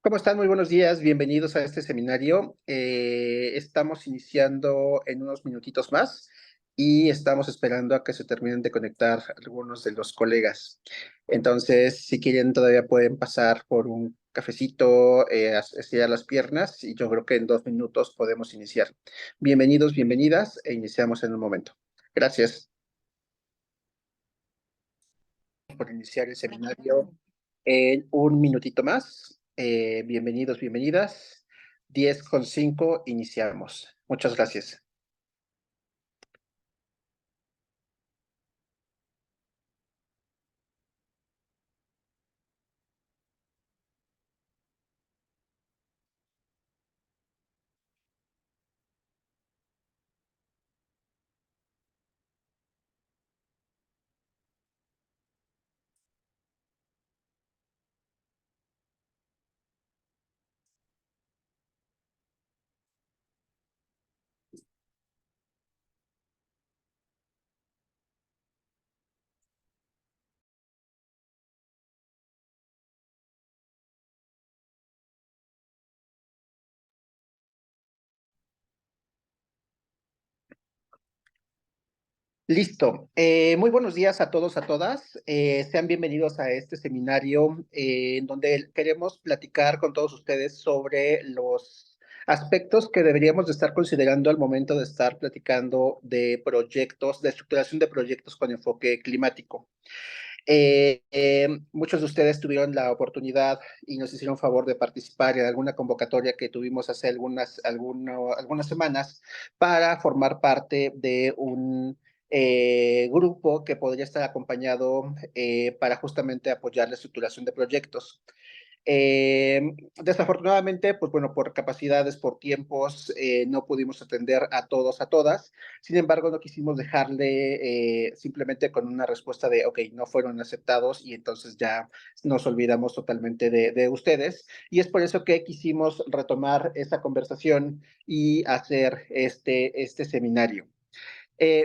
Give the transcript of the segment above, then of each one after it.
¿Cómo están? Muy buenos días, bienvenidos a este seminario. Estamos iniciando en unos minutitos más y estamos esperando a que se terminen de conectar algunos de los colegas. Entonces, si quieren, todavía pueden pasar por un cafecito, estirar las piernas y yo creo que en 2 minutos podemos iniciar. Bienvenidos, bienvenidas e iniciamos en un momento. Gracias por iniciar el seminario en un minutito más. Bienvenidos, bienvenidas. 10:05, iniciamos. Muchas gracias. Listo. Muy buenos días a todos, a todas. Sean bienvenidos a este seminario en donde queremos platicar con todos ustedes sobre los aspectos que deberíamos de estar considerando al momento de estar platicando de proyectos, de estructuración de proyectos con enfoque climático. Muchos de ustedes tuvieron la oportunidad y nos hicieron favor de participar en alguna convocatoria que tuvimos hace algunas semanas para formar parte de un grupo que podría estar acompañado para justamente apoyar la estructuración de proyectos. Eh, Desafortunadamente, pues bueno, por capacidades, por tiempos, no pudimos atender a todos, a todas. Sin embargo, no quisimos dejarle simplemente con una respuesta de, ok, no fueron aceptados y entonces ya nos olvidamos totalmente de ustedes. Y es por eso que quisimos retomar esta conversación y hacer este seminario.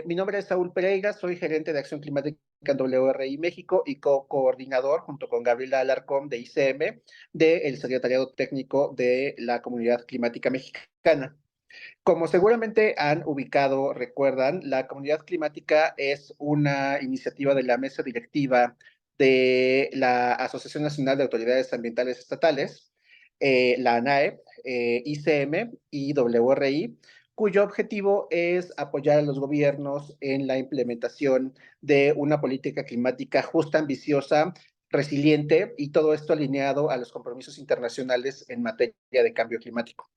Mi nombre es Saúl Pereira, soy gerente de Acción Climática en WRI México y co-coordinador junto con Gabriela Alarcón de ICM del Secretariado Técnico de la Comunidad Climática Mexicana. Como seguramente han ubicado, recuerdan, la Comunidad Climática es una iniciativa de la mesa directiva de la Asociación Nacional de Autoridades Ambientales Estatales, la ANAE, ICM y WRI, cuyo objetivo es apoyar a los gobiernos en la implementación de una política climática justa, ambiciosa, resiliente y todo esto alineado a los compromisos internacionales en materia de cambio climático.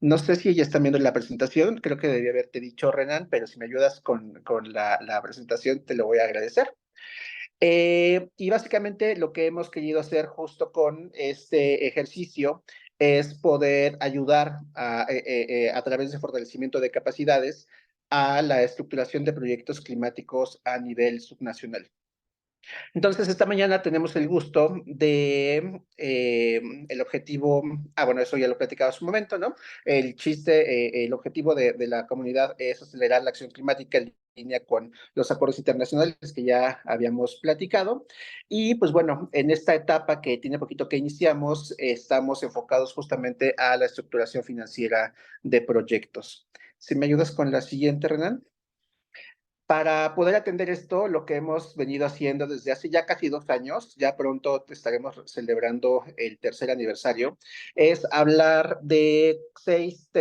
No sé si ya están viendo la presentación, creo que debía haberte dicho, Renan, pero si me ayudas con la presentación, te lo voy a agradecer. Y básicamente lo que hemos querido hacer justo con este ejercicio es poder ayudar a través de fortalecimiento de capacidades a la estructuración de proyectos climáticos a nivel subnacional. Entonces, esta mañana tenemos el gusto de el objetivo, bueno, eso ya lo platicaba hace un momento, ¿no? El chiste, el objetivo de la comunidad es acelerar la acción climática en línea con los acuerdos internacionales que ya habíamos platicado. Y pues bueno, en esta etapa que tiene poquito que iniciamos, estamos enfocados justamente a la estructuración financiera de proyectos. Si me ayudas con la siguiente, Renan. Para poder atender esto, lo que hemos venido haciendo desde hace ya casi 2 años, ya pronto estaremos celebrando el tercer aniversario, es hablar de 7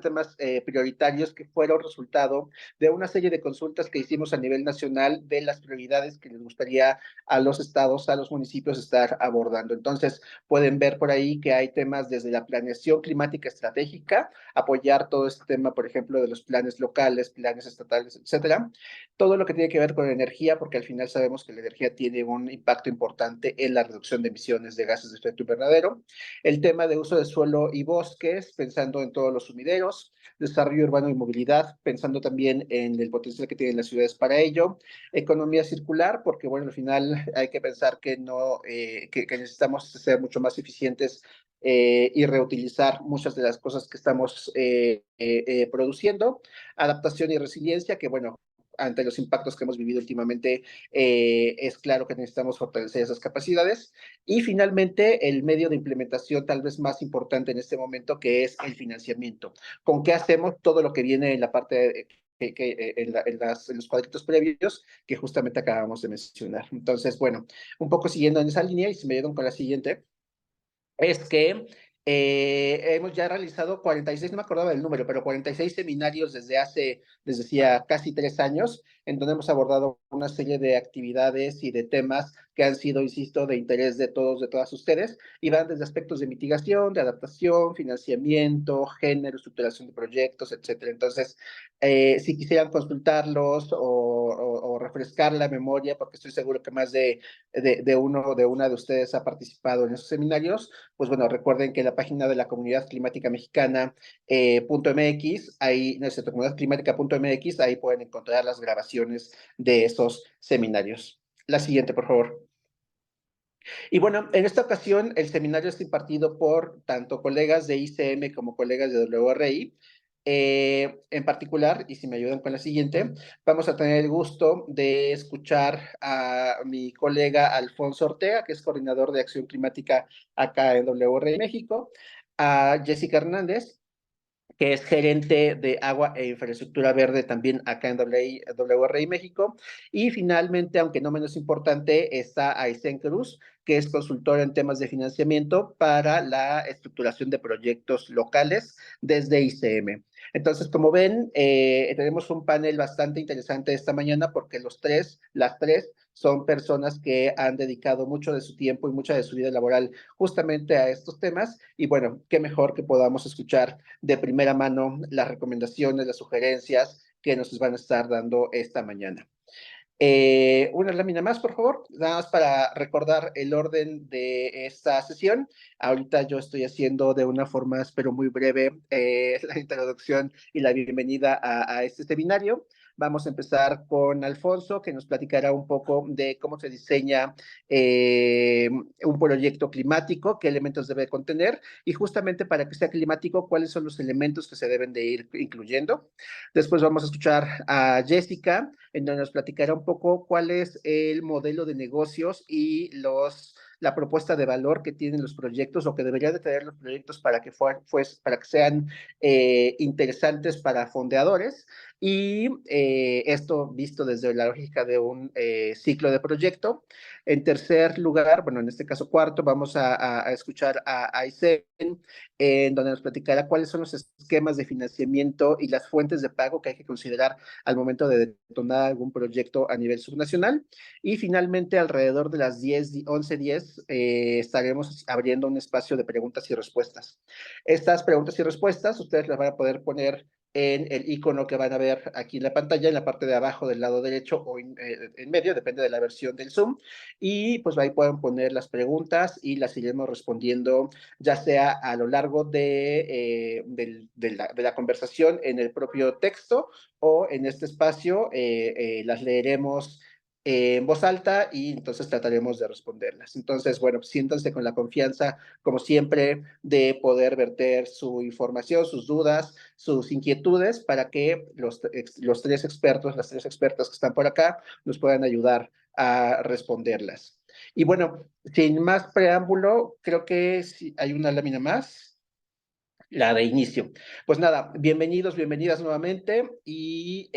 temas prioritarios que fueron resultado de una serie de consultas que hicimos a nivel nacional de las prioridades que les gustaría a los estados, a los municipios estar abordando. Entonces, pueden ver por ahí que hay temas desde la planeación climática estratégica, apoyar todo este tema, por ejemplo, de los planes locales, planes estatales, etcétera. Todo lo que tiene que ver con energía, porque al final sabemos que la energía tiene un impacto importante en la reducción de emisiones de gases de efecto invernadero. El tema de uso de suelo y bosques, pensando en todos los sumideros, desarrollo urbano y movilidad, pensando también en el potencial que tienen las ciudades para ello, economía circular, porque bueno, al final hay que pensar que no, que necesitamos ser mucho más eficientes y reutilizar muchas de las cosas que estamos produciendo. Adaptación y resiliencia, que bueno, ante los impactos que hemos vivido últimamente, es claro que necesitamos fortalecer esas capacidades. Y finalmente, el medio de implementación tal vez más importante en este momento, que es el financiamiento. ¿Con qué hacemos todo lo que viene en la parte en los cuadritos previos que justamente acabamos de mencionar? Entonces, bueno, un poco siguiendo en esa línea, y si me ayudan con la siguiente, es que hemos ya realizado 46, no me acordaba del número, pero 46 seminarios desde hacía casi 3 años, en donde hemos abordado una serie de actividades y de temas que han sido, insisto, de interés de todos, de todas ustedes, y van desde aspectos de mitigación, de adaptación, financiamiento, género, estructuración de proyectos, etcétera. Entonces, si quisieran consultarlos o refrescar la memoria, porque estoy seguro que más de uno de una de ustedes ha participado en esos seminarios, pues bueno, recuerden que la página de la Comunidad Climática Mexicana .mx, ahí, no es cierto, comunidadclimática.mx, ahí pueden encontrar las grabaciones de esos seminarios. La siguiente, por favor. Y bueno, en esta ocasión el seminario es impartido por tanto colegas de ICM como colegas de WRI. En particular, y si me ayudan con la siguiente, vamos a tener el gusto de escuchar a mi colega Alfonso Ortega, que es coordinador de acción climática acá en WRI México, a Jessica Hernández, que es gerente de agua e infraestructura verde también acá en WRI México. Y finalmente, aunque no menos importante, está Aysén Cruz, que es consultora en temas de financiamiento para la estructuración de proyectos locales desde ICM. Entonces, como ven, tenemos un panel bastante interesante esta mañana porque las tres, son personas que han dedicado mucho de su tiempo y mucha de su vida laboral justamente a estos temas. Y bueno, qué mejor que podamos escuchar de primera mano las recomendaciones, las sugerencias que nos van a estar dando esta mañana. Una lámina más, por favor, nada más para recordar el orden de esta sesión. Ahorita yo estoy haciendo de una forma, espero muy breve, la introducción y la bienvenida a este seminario. Vamos a empezar con Alfonso, que nos platicará un poco de cómo se diseña un proyecto climático, qué elementos debe contener y justamente para que sea climático, cuáles son los elementos que se deben de ir incluyendo. Después vamos a escuchar a Jessica, en donde nos platicará un poco cuál es el modelo de negocios y la propuesta de valor que tienen los proyectos o que deberían de tener los proyectos para para que sean interesantes para fondeadores. Y esto visto desde la lógica de un ciclo de proyecto. En tercer lugar, bueno, en este caso cuarto, vamos a escuchar a Aysén, en donde nos platicará cuáles son los esquemas de financiamiento y las fuentes de pago que hay que considerar al momento de detonar algún proyecto a nivel subnacional. Y finalmente, alrededor de las 11:10, estaremos abriendo un espacio de preguntas y respuestas. Estas preguntas y respuestas, ustedes las van a poder poner en el icono que van a ver aquí en la pantalla, en la parte de abajo del lado derecho o en medio, depende de la versión del Zoom. Y pues ahí pueden poner las preguntas y las iremos respondiendo, ya sea a lo largo de la conversación en el propio texto o en este espacio las leeremos en voz alta y entonces trataremos de responderlas. Entonces, bueno, siéntanse con la confianza, como siempre, de poder verter su información, sus dudas, sus inquietudes, para que los tres expertos, las tres expertas que están por acá, nos puedan ayudar a responderlas. Y bueno, sin más preámbulo, creo que sí, hay una lámina más, la de inicio. Pues nada, bienvenidos, bienvenidas nuevamente y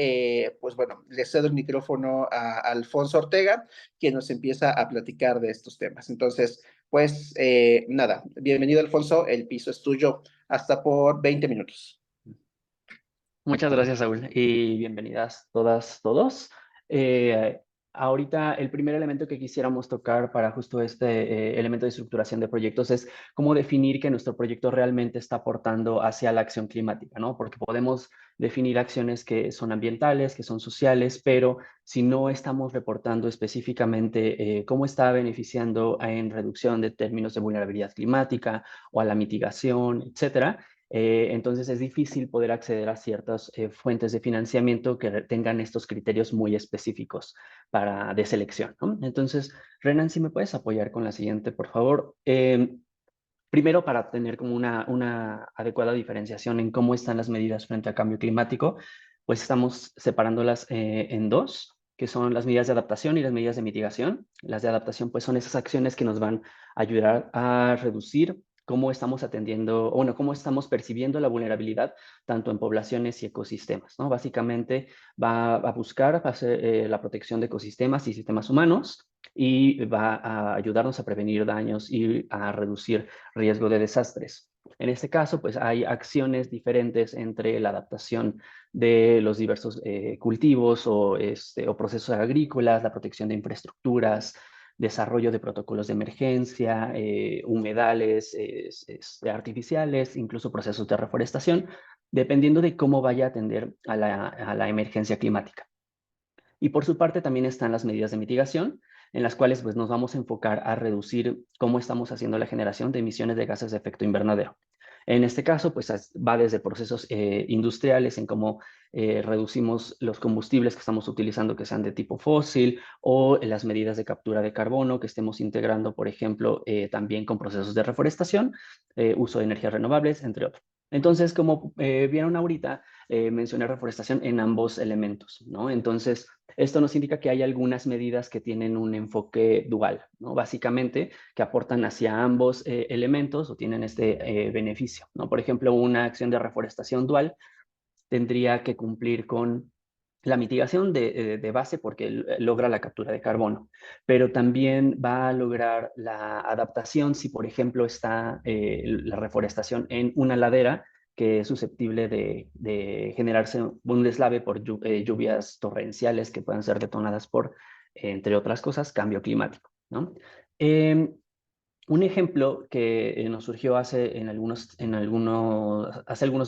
pues bueno, le cedo el micrófono a Alfonso Ortega, quien nos empieza a platicar de estos temas. Entonces, pues nada, bienvenido Alfonso, el piso es tuyo hasta por 20 minutos. Muchas gracias, Saúl, y bienvenidas todas, todos. Eh, Ahorita el primer elemento que quisiéramos tocar para justo este elemento de estructuración de proyectos es cómo definir que nuestro proyecto realmente está aportando hacia la acción climática, ¿no? Porque podemos definir acciones que son ambientales, que son sociales, pero si no estamos reportando específicamente cómo está beneficiando en reducción de términos de vulnerabilidad climática o a la mitigación, etcétera, entonces es difícil poder acceder a ciertas fuentes de financiamiento que tengan estos criterios muy específicos de selección, ¿no? Entonces, Renan, si me puedes apoyar con la siguiente, por favor. Primero, para tener como una adecuada diferenciación en cómo están las medidas frente al cambio climático, pues estamos separándolas en dos, que son las medidas de adaptación y las medidas de mitigación. Las de adaptación, pues son esas acciones que nos van a ayudar a reducir cómo estamos atendiendo, o bueno, cómo estamos percibiendo la vulnerabilidad tanto en poblaciones y ecosistemas, ¿no? Básicamente va a buscar hacer, la protección de ecosistemas y sistemas humanos y va a ayudarnos a prevenir daños y a reducir riesgo de desastres. En este caso, pues hay acciones diferentes entre la adaptación de los diversos cultivos o procesos agrícolas, la protección de infraestructuras, desarrollo de protocolos de emergencia, humedales artificiales, incluso procesos de reforestación, dependiendo de cómo vaya a atender a la emergencia climática. Y por su parte también están las medidas de mitigación, en las cuales pues, nos vamos a enfocar a reducir cómo estamos haciendo la generación de emisiones de gases de efecto invernadero. En este caso, pues va desde procesos industriales en cómo reducimos los combustibles que estamos utilizando que sean de tipo fósil o en las medidas de captura de carbono que estemos integrando, por ejemplo, también con procesos de reforestación, uso de energías renovables, entre otros. Entonces, como vieron ahorita, mencioné reforestación en ambos elementos, ¿no? Entonces, esto nos indica que hay algunas medidas que tienen un enfoque dual, ¿no? Básicamente, que aportan hacia ambos elementos o tienen este beneficio, ¿no? Por ejemplo, una acción de reforestación dual tendría que cumplir con la mitigación de base porque logra la captura de carbono, pero también va a lograr la adaptación si, por ejemplo, está la reforestación en una ladera que es susceptible de generarse un deslave por lluvias torrenciales que puedan ser detonadas por, entre otras cosas, cambio climático, ¿no? Eh, un ejemplo que nos surgió hace algunos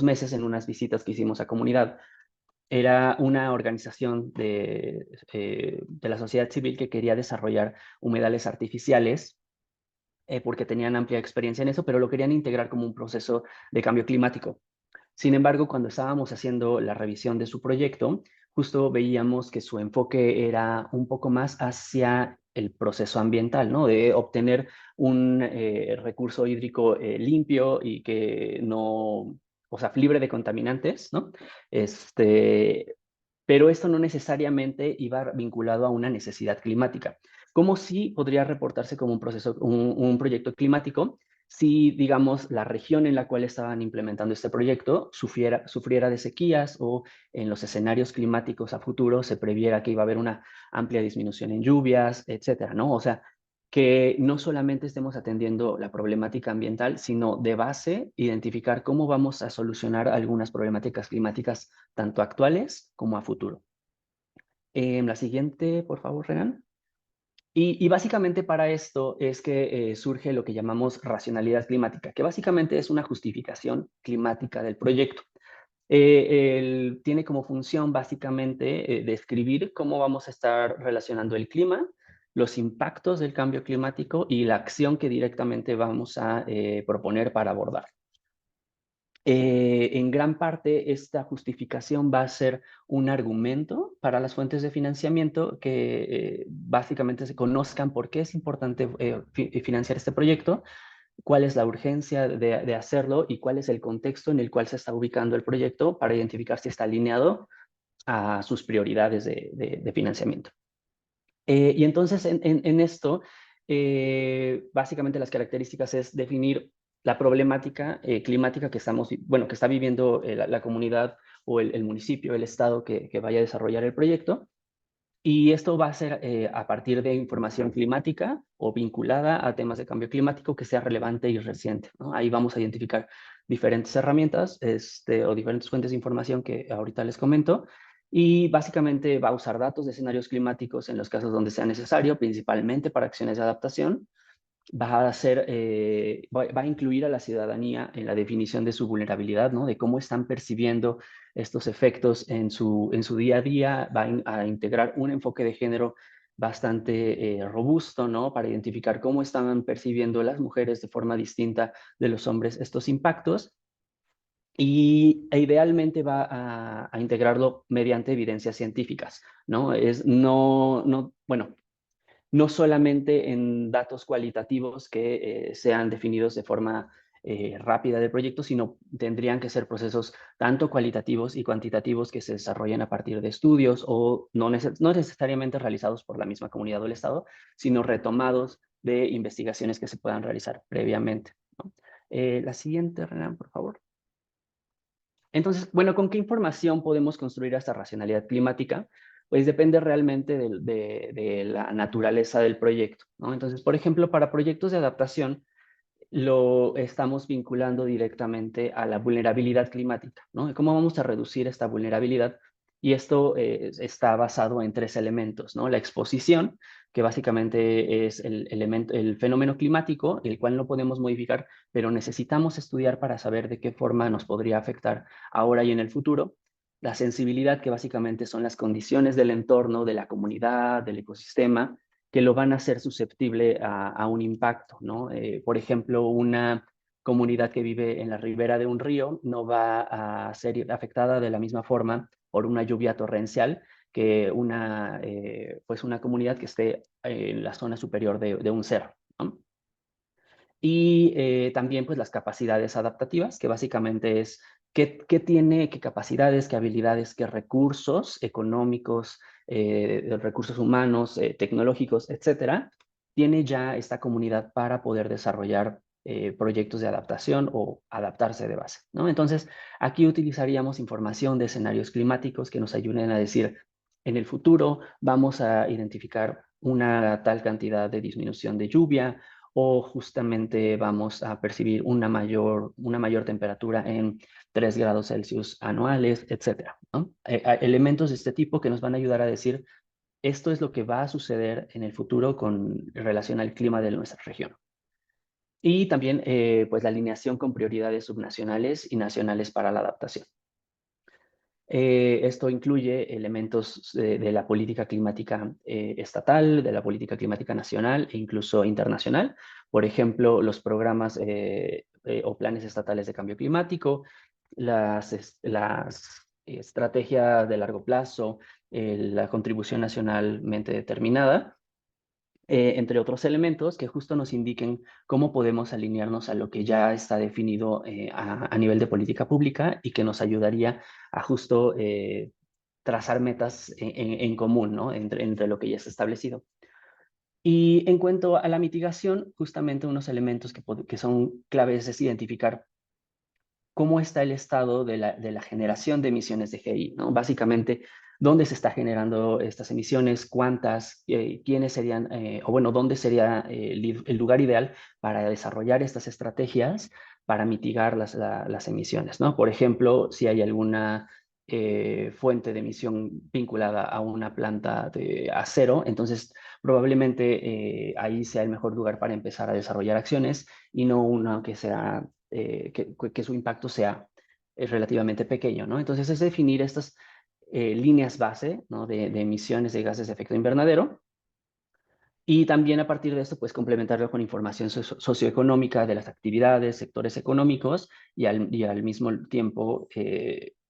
meses en unas visitas que hicimos a comunidad era una organización de la sociedad civil que quería desarrollar humedales artificiales porque tenían amplia experiencia en eso, pero lo querían integrar como un proceso de cambio climático. Sin embargo, cuando estábamos haciendo la revisión de su proyecto, justo veíamos que su enfoque era un poco más hacia el proceso ambiental, ¿no? De obtener un recurso hídrico limpio y que no, o sea, libre de contaminantes, ¿no? Pero esto no necesariamente iba vinculado a una necesidad climática, como sí podría reportarse como un proyecto climático si, digamos, la región en la cual estaban implementando este proyecto sufriera de sequías o en los escenarios climáticos a futuro se previera que iba a haber una amplia disminución en lluvias, etcétera, ¿no? O sea, que no solamente estemos atendiendo la problemática ambiental, sino de base identificar cómo vamos a solucionar algunas problemáticas climáticas tanto actuales como a futuro. La siguiente, por favor, Renan. Y básicamente para esto es que surge lo que llamamos racionalidad climática, que básicamente es una justificación climática del proyecto. Tiene como función básicamente describir cómo vamos a estar relacionando el clima, los impactos del cambio climático y la acción que directamente vamos a proponer para abordar. En gran parte, esta justificación va a ser un argumento para las fuentes de financiamiento que básicamente se conozcan por qué es importante financiar este proyecto, cuál es la urgencia de hacerlo y cuál es el contexto en el cual se está ubicando el proyecto para identificar si está alineado a sus prioridades de financiamiento. Y entonces en esto, básicamente las características es definir la problemática climática que que está viviendo la comunidad o el municipio, el estado que vaya a desarrollar el proyecto. Y esto va a ser a partir de información climática o vinculada a temas de cambio climático que sea relevante y reciente, ¿no? Ahí vamos a identificar diferentes herramientas o diferentes fuentes de información que ahorita les comento. Y básicamente va a usar datos de escenarios climáticos en los casos donde sea necesario, principalmente para acciones de adaptación. Va a incluir a la ciudadanía en la definición de su vulnerabilidad, ¿no? De cómo están percibiendo estos efectos en su día a día, a integrar un enfoque de género bastante robusto, ¿no? Para identificar cómo estaban percibiendo las mujeres de forma distinta de los hombres estos impactos. Idealmente va a integrarlo mediante evidencias científicas, ¿no? Bueno, no solamente en datos cualitativos que sean definidos de forma rápida del proyecto, sino tendrían que ser procesos tanto cualitativos y cuantitativos que se desarrollen a partir de estudios o no necesariamente realizados por la misma comunidad o el Estado, sino retomados de investigaciones que se puedan realizar previamente, ¿no? La siguiente, Renan, por favor. Entonces, bueno, ¿con qué información podemos construir esta racionalidad climática? Pues depende realmente de la naturaleza del proyecto, ¿no? Entonces, por ejemplo, para proyectos de adaptación, lo estamos vinculando directamente a la vulnerabilidad climática, ¿no? ¿Cómo vamos a reducir esta vulnerabilidad? Y esto está basado en tres elementos, ¿no? La exposición, que básicamente es el fenómeno climático, el cual no podemos modificar, pero necesitamos estudiar para saber de qué forma nos podría afectar ahora y en el futuro. La sensibilidad, que básicamente son las condiciones del entorno, de la comunidad, del ecosistema, que lo van a hacer susceptible a un impacto, ¿no? Por ejemplo, una comunidad que vive en la ribera de un río no va a ser afectada de la misma forma por una lluvia torrencial que pues una comunidad que esté en la zona superior de un cerro, ¿no? Y también pues las capacidades adaptativas, que básicamente es qué capacidades, qué habilidades, qué recursos económicos, recursos humanos, tecnológicos, etcétera, tiene ya esta comunidad para poder desarrollar proyectos de adaptación o adaptarse de base, ¿no? Entonces, aquí utilizaríamos información de escenarios climáticos que nos ayuden a decir, en el futuro vamos a identificar una tal cantidad de disminución de lluvia, o justamente vamos a percibir una mayor temperatura en 3 grados Celsius anuales, etcétera, ¿no? Elementos de este tipo que nos van a ayudar a decir, esto es lo que va a suceder en el futuro con relación al clima de nuestra región. Y también, pues, la alineación con prioridades subnacionales y nacionales para la adaptación. Esto incluye elementos de la política climática estatal, de la política climática nacional e incluso internacional. Por ejemplo, los programas o planes estatales de cambio climático, las estrategias de largo plazo, la contribución nacionalmente determinada, entre otros elementos que justo nos indiquen cómo podemos alinearnos a lo que ya está definido a nivel de política pública y que nos ayudaría a justo trazar metas en común, ¿no? Entre lo que ya está establecido. Y en cuanto a la mitigación, justamente unos elementos que son claves es identificar cómo está el estado de la generación de emisiones de GI, ¿no? Básicamente, dónde se está generando estas emisiones, cuántas, quiénes serían, o bueno, dónde sería el lugar ideal para desarrollar estas estrategias para mitigar las emisiones, ¿no? Por ejemplo, si hay alguna fuente de emisión vinculada a una planta de acero, entonces probablemente ahí sea el mejor lugar para empezar a desarrollar acciones y no una que sea que su impacto sea relativamente pequeño, ¿no? Entonces es definir estas líneas base, ¿no? de emisiones de gases de efecto invernadero y también a partir de esto, pues complementarlo con información socioeconómica de las actividades, sectores económicos y al mismo tiempo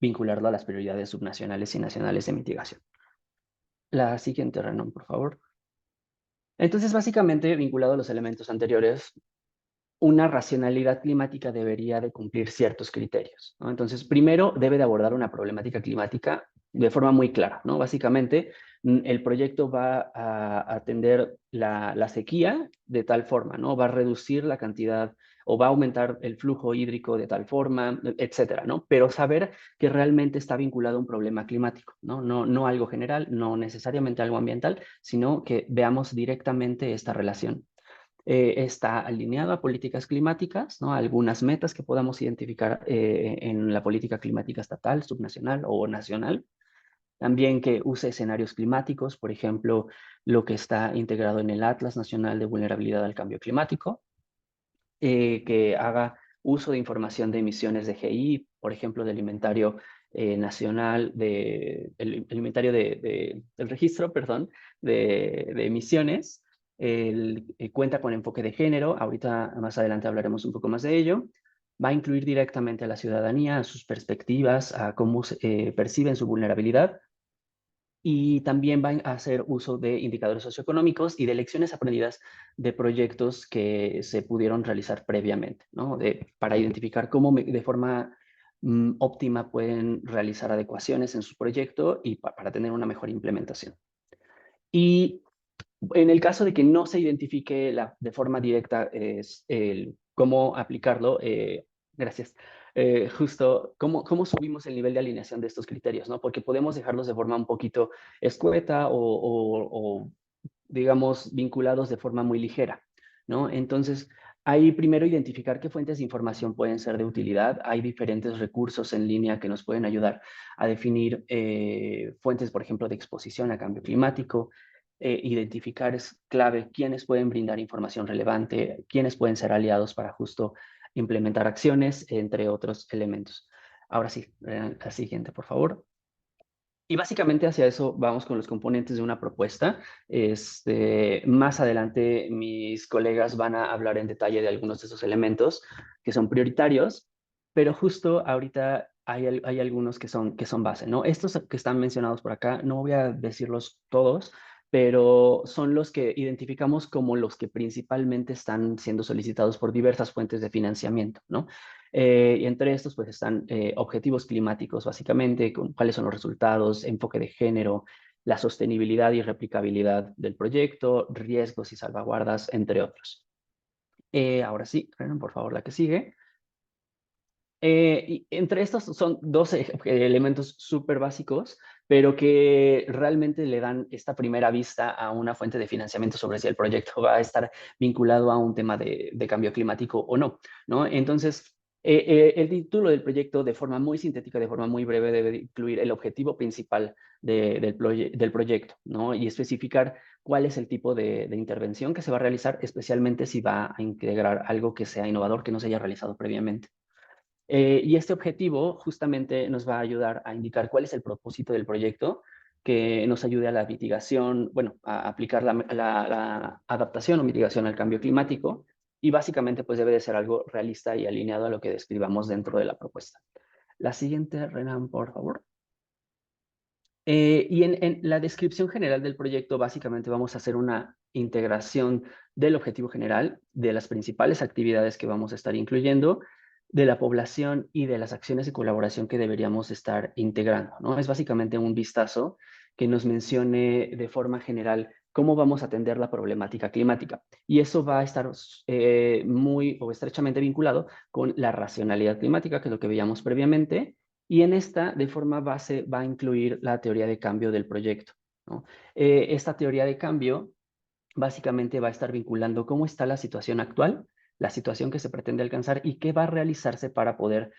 vincularlo a las prioridades subnacionales y nacionales de mitigación. La siguiente, Renan, por favor. Entonces, básicamente, vinculado a los elementos anteriores, una racionalidad climática debería de cumplir ciertos criterios, ¿no? Entonces, primero debe de abordar una problemática climática de forma muy clara, ¿no? Básicamente, el proyecto va a atender la sequía de tal forma, ¿no? Va a reducir la cantidad o va a aumentar el flujo hídrico de tal forma, etcétera, ¿no? Pero saber que realmente está vinculado a un problema climático, ¿no? No algo general, no necesariamente algo ambiental, sino que veamos directamente esta relación. Está alineado a políticas climáticas, ¿no? Algunas metas que podamos identificar en la política climática estatal, subnacional o nacional. También que use escenarios climáticos, por ejemplo, lo que está integrado en el Atlas Nacional de Vulnerabilidad al Cambio Climático, que haga uso de información de emisiones de GI, por ejemplo, del inventario nacional, el inventario del registro, perdón, de emisiones. Cuenta con enfoque de género, ahorita más adelante hablaremos un poco más de ello. Va a incluir directamente a la ciudadanía, a sus perspectivas, a cómo perciben su vulnerabilidad y también van a hacer uso de indicadores socioeconómicos y de lecciones aprendidas de proyectos que se pudieron realizar previamente, ¿no? Para identificar cómo de forma óptima pueden realizar adecuaciones en su proyecto y para tener una mejor implementación. Y en el caso de que no se identifique de forma directa cómo aplicarlo, gracias, justo cómo subimos el nivel de alineación de estos criterios, ¿no? Porque podemos dejarlos de forma un poquito escueta o digamos, vinculados de forma muy ligera, ¿no? Entonces, hay primero identificar qué fuentes de información pueden ser de utilidad. Hay diferentes recursos en línea que nos pueden ayudar a definir fuentes, por ejemplo, de exposición a cambio climático. Identificar es clave quiénes pueden brindar información relevante, quiénes pueden ser aliados para justo implementar acciones, entre otros elementos. Ahora sí, la siguiente, por favor. Y básicamente hacia eso vamos con los componentes de una propuesta. Más adelante mis colegas van a hablar en detalle de algunos de esos elementos que son prioritarios, pero justo ahorita hay algunos que son base, ¿no? Estos que están mencionados por acá, no voy a decirlos todos, pero son los que identificamos como los que principalmente están siendo solicitados por diversas fuentes de financiamiento, ¿no? Y entre estos, pues están objetivos climáticos, básicamente, cuáles son los resultados, enfoque de género, la sostenibilidad y replicabilidad del proyecto, riesgos y salvaguardas, entre otros. Ahora sí, Renan, por favor, la que sigue. Y entre estos son dos elementos súper básicos, pero que realmente le dan esta primera vista a una fuente de financiamiento sobre si el proyecto va a estar vinculado a un tema de cambio climático o no, ¿no? Entonces, el título del proyecto, de forma muy sintética, de forma muy breve, debe incluir el objetivo principal del proyecto, ¿no? Y especificar cuál es el tipo de intervención que se va a realizar, especialmente si va a integrar algo que sea innovador, que no se haya realizado previamente. Y este objetivo justamente nos va a ayudar a indicar cuál es el propósito del proyecto, que nos ayude a la mitigación, bueno, a aplicar la adaptación o mitigación al cambio climático, y básicamente pues debe de ser algo realista y alineado a lo que describamos dentro de la propuesta. La siguiente, Renan, por favor. Y en la descripción general del proyecto, básicamente vamos a hacer una integración del objetivo general, de las principales actividades que vamos a estar incluyendo, de la población y de las acciones de colaboración que deberíamos estar integrando, ¿no? Es básicamente un vistazo que nos mencione de forma general cómo vamos a atender la problemática climática. Y eso va a estar muy o estrechamente vinculado con la racionalidad climática, que es lo que veíamos previamente, y en esta, de forma base, va a incluir la teoría de cambio del proyecto, ¿no? Esta teoría de cambio básicamente va a estar vinculando cómo está la situación actual, la situación que se pretende alcanzar y qué va a realizarse para poder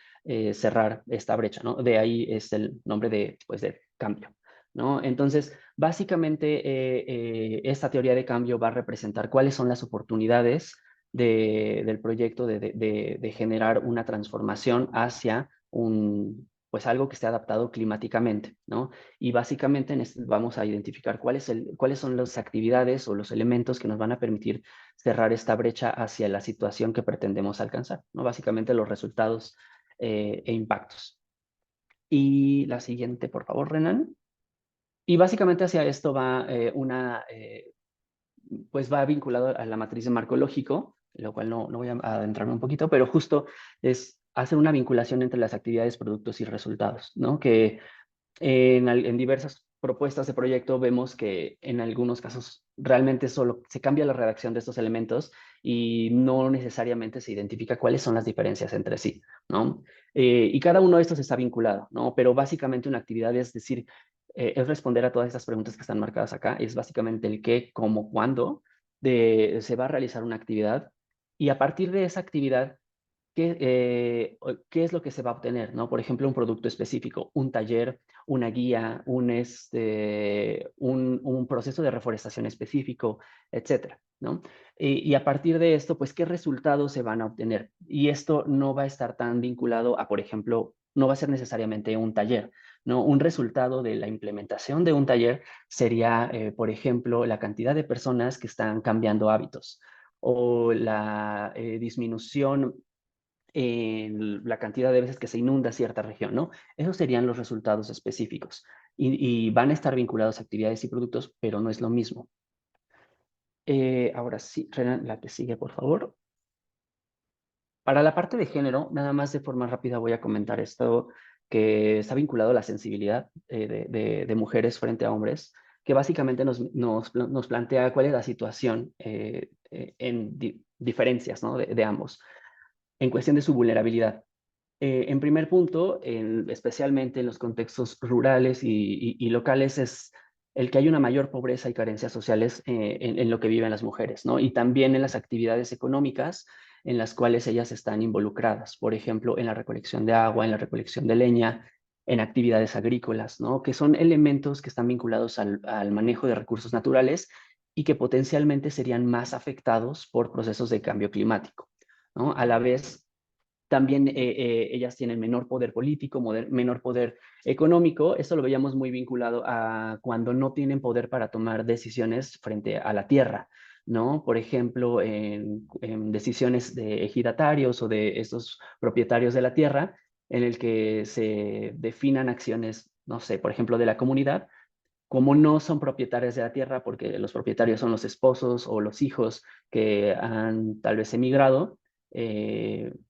cerrar esta brecha, ¿no? De ahí es el nombre de cambio, ¿no? Entonces, básicamente, esta teoría de cambio va a representar cuáles son las oportunidades del proyecto de generar una transformación hacia pues algo que esté adaptado climáticamente, ¿no? Y básicamente vamos a identificar cuáles son las actividades o los elementos que nos van a permitir cerrar esta brecha hacia la situación que pretendemos alcanzar, ¿no? Básicamente los resultados e impactos. Y la siguiente, por favor, Renan. Y básicamente hacia esto va pues va vinculado a la matriz de marco lógico, lo cual no voy a adentrarme un poquito, pero justo es hacer una vinculación entre las actividades, productos y resultados, ¿no? Que en diversas propuestas de proyecto vemos que en algunos casos realmente solo se cambia la redacción de estos elementos y no necesariamente se identifica cuáles son las diferencias entre sí, ¿no? Y cada uno de estos está vinculado, ¿no? Pero básicamente una actividad es decir, es responder a todas estas preguntas que están marcadas acá, es básicamente el qué, cómo, cuándo se va a realizar una actividad y a partir de esa actividad qué es lo que se va a obtener, ¿no? Por ejemplo, un producto específico, un taller, una guía, un proceso de reforestación específico, etcétera, ¿no? Y a partir de esto, pues, ¿qué resultados se van a obtener? Y esto no va a estar tan vinculado a, por ejemplo, no va a ser necesariamente un taller, ¿no? Un resultado de la implementación de un taller sería, por ejemplo, la cantidad de personas que están cambiando hábitos o la disminución en la cantidad de veces que se inunda cierta región, ¿no? Esos serían los resultados específicos. y van a estar vinculados a actividades y productos, pero no es lo mismo. Ahora sí, Renan, la que sigue, por favor. Para la parte de género, nada más de forma rápida voy a comentar esto que está vinculado a la sensibilidad de mujeres frente a hombres, que básicamente nos plantea cuál es la situación en diferencias, ¿no? de ambos, en cuestión de su vulnerabilidad. En primer punto, especialmente en los contextos rurales y locales, es el que hay una mayor pobreza y carencias sociales en lo que viven las mujeres, ¿no? Y también en las actividades económicas en las cuales ellas están involucradas, por ejemplo, en la recolección de agua, en la recolección de leña, en actividades agrícolas, ¿no? Que son elementos que están vinculados al manejo de recursos naturales y que potencialmente serían más afectados por procesos de cambio climático, ¿no? A la vez, también ellas tienen menor poder político, menor poder económico. Esto lo veíamos muy vinculado a cuando no tienen poder para tomar decisiones frente a la tierra, ¿no? Por ejemplo, en decisiones de ejidatarios o de estos propietarios de la tierra, en el que se definan acciones, no sé, por ejemplo, de la comunidad, como no son propietarios de la tierra, porque los propietarios son los esposos o los hijos que han tal vez emigrado,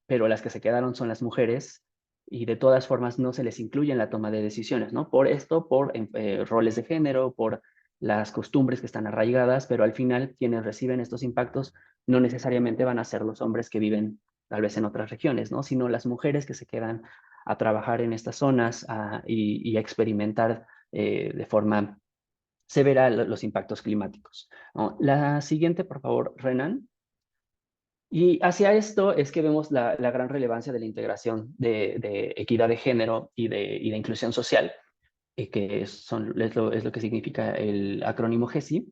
pero las que se quedaron son las mujeres y de todas formas no se les incluye en la toma de decisiones, ¿no? Por esto, por roles de género, por las costumbres que están arraigadas, pero al final quienes reciben estos impactos no necesariamente van a ser los hombres que viven tal vez en otras regiones, ¿no? Sino las mujeres que se quedan a trabajar en estas zonas y a experimentar de forma severa los impactos climáticos, ¿no? La siguiente, por favor, Renan. Y hacia esto es que vemos la gran relevancia de la integración de equidad de género y de inclusión social, es lo que significa el acrónimo GESI,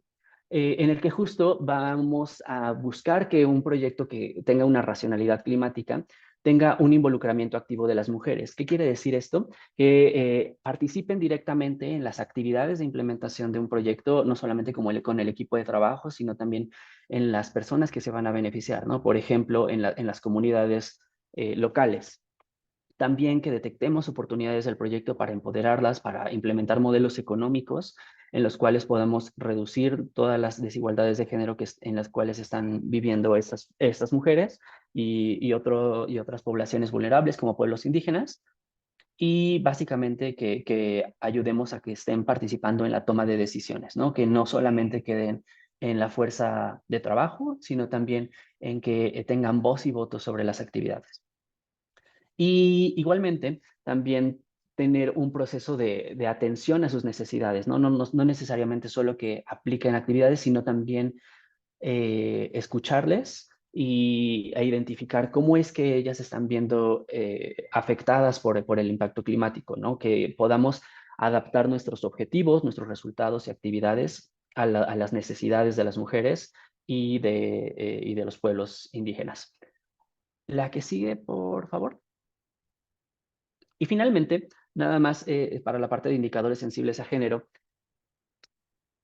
en el que justo vamos a buscar que un proyecto que tenga una racionalidad climática tenga un involucramiento activo de las mujeres. ¿Qué quiere decir esto? Que participen directamente en las actividades de implementación de un proyecto, no solamente con el equipo de trabajo, sino también en las personas que se van a beneficiar, ¿no? Por ejemplo, en las comunidades locales. También que detectemos oportunidades del proyecto para empoderarlas, para implementar modelos económicos en los cuales podamos reducir todas las desigualdades de género en las cuales están viviendo estas mujeres y otras poblaciones vulnerables como pueblos indígenas. Y básicamente que ayudemos a que estén participando en la toma de decisiones, ¿no? Que no solamente queden en la fuerza de trabajo, sino también en que tengan voz y voto sobre las actividades. Y igualmente, también tener un proceso de atención a sus necesidades, ¿no? No necesariamente solo que apliquen actividades, sino también escucharles e identificar cómo es que ellas están viendo afectadas por el impacto climático, ¿no? Que podamos adaptar nuestros objetivos, nuestros resultados y actividades a las necesidades de las mujeres y de los pueblos indígenas. La que sigue, por favor. Y finalmente, nada más para la parte de indicadores sensibles a género,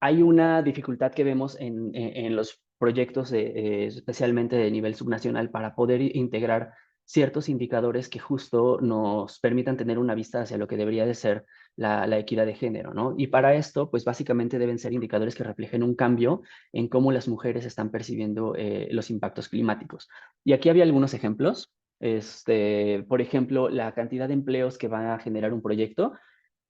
hay una dificultad que vemos en los proyectos, especialmente de nivel subnacional, para poder integrar ciertos indicadores que justo nos permitan tener una vista hacia lo que debería de ser la equidad de género, ¿no? Y para esto, pues básicamente deben ser indicadores que reflejen un cambio en cómo las mujeres están percibiendo los impactos climáticos. Y aquí había algunos ejemplos. Por ejemplo, la cantidad de empleos que va a generar un proyecto,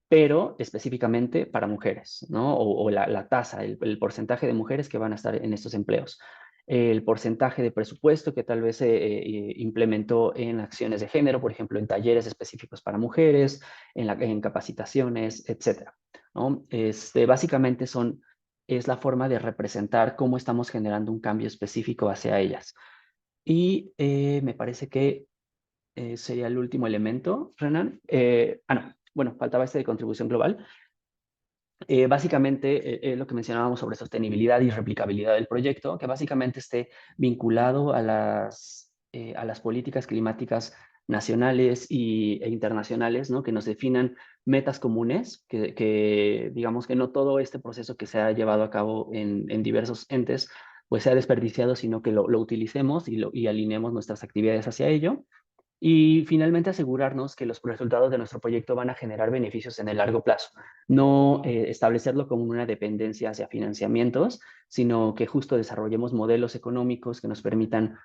pero específicamente para mujeres, ¿no? O la tasa, el porcentaje de mujeres que van a estar en estos empleos, el porcentaje de presupuesto que tal vez se implementó en acciones de género, por ejemplo, en talleres específicos para mujeres, en capacitaciones, etcétera, ¿no? Básicamente es la forma de representar cómo estamos generando un cambio específico hacia ellas. Y me parece que sería el último elemento, Renan. No, bueno, faltaba este de contribución global. Básicamente, lo que mencionábamos sobre sostenibilidad y replicabilidad del proyecto, que básicamente esté vinculado a las políticas climáticas nacionales e internacionales, ¿no? Que nos definan metas comunes, digamos que no todo este proceso que se ha llevado a cabo en diversos entes, pues sea desperdiciado, sino que lo utilicemos y alineemos nuestras actividades hacia ello. Y finalmente asegurarnos que los resultados de nuestro proyecto van a generar beneficios en el largo plazo. No establecerlo como una dependencia hacia financiamientos, sino que justo desarrollemos modelos económicos que nos permitan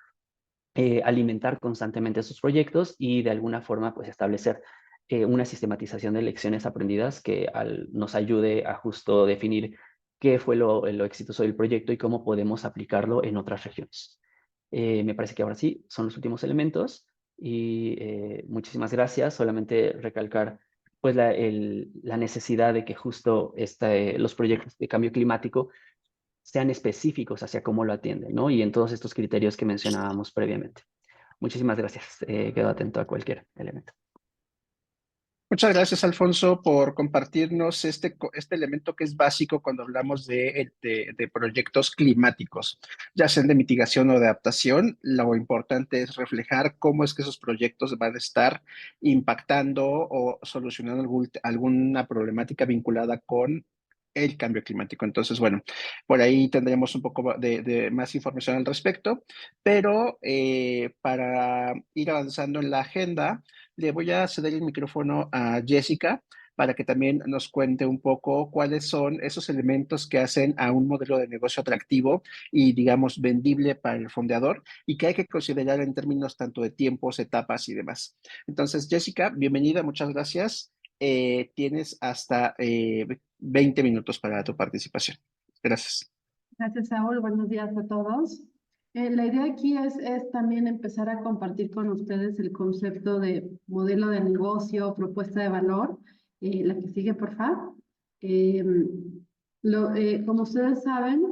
alimentar constantemente esos proyectos y de alguna forma pues establecer una sistematización de lecciones aprendidas que nos ayude a justo definir qué fue lo exitoso del proyecto y cómo podemos aplicarlo en otras regiones. Me parece que ahora sí son los últimos elementos y muchísimas gracias. Solamente recalcar pues la necesidad de que justo los proyectos de cambio climático sean específicos hacia cómo lo atienden, ¿no? Y en todos estos criterios que mencionábamos previamente. Muchísimas gracias. Quedo atento a cualquier elemento. Muchas gracias, Alfonso, por compartirnos este elemento que es básico cuando hablamos de proyectos climáticos, ya sean de mitigación o de adaptación. Lo importante es reflejar cómo es que esos proyectos van a estar impactando o solucionando alguna problemática vinculada con el cambio climático. Entonces, bueno, por ahí tendremos un poco de más información al respecto, pero para ir avanzando en la agenda, le voy a ceder el micrófono a Jessica para que también nos cuente un poco cuáles son esos elementos que hacen a un modelo de negocio atractivo y, digamos, vendible para el fondeador y que hay que considerar en términos tanto de tiempos, etapas y demás. Entonces, Jessica, bienvenida, muchas gracias. Tienes hasta 20 minutos para tu participación. Gracias. Gracias, Saúl. Buenos días a todos. La idea aquí es también empezar a compartir con ustedes el concepto de modelo de negocio, propuesta de valor. La que sigue, por favor. Como ustedes saben,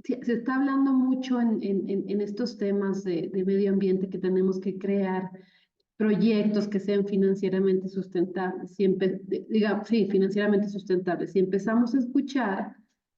se está hablando mucho en estos temas de medio ambiente que tenemos que crear proyectos que sean financieramente sustentables. Digamos, sí, financieramente sustentables. Si empezamos a escuchar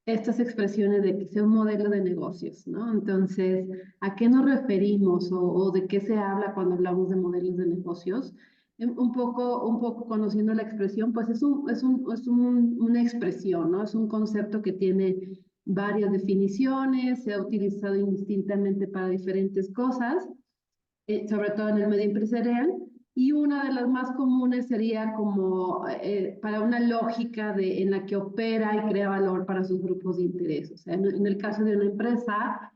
estas expresiones de que sea un modelo de negocios, ¿no? Entonces, ¿a qué nos referimos o de qué se habla cuando hablamos de modelos de negocios? Un poco conociendo la expresión, pues una expresión, ¿no? Es un concepto que tiene varias definiciones, se ha utilizado indistintamente para diferentes cosas, sobre todo en el medio empresarial, y una de las más comunes sería como para una lógica en la que opera y crea valor para sus grupos de interés. O sea, en el caso de una empresa,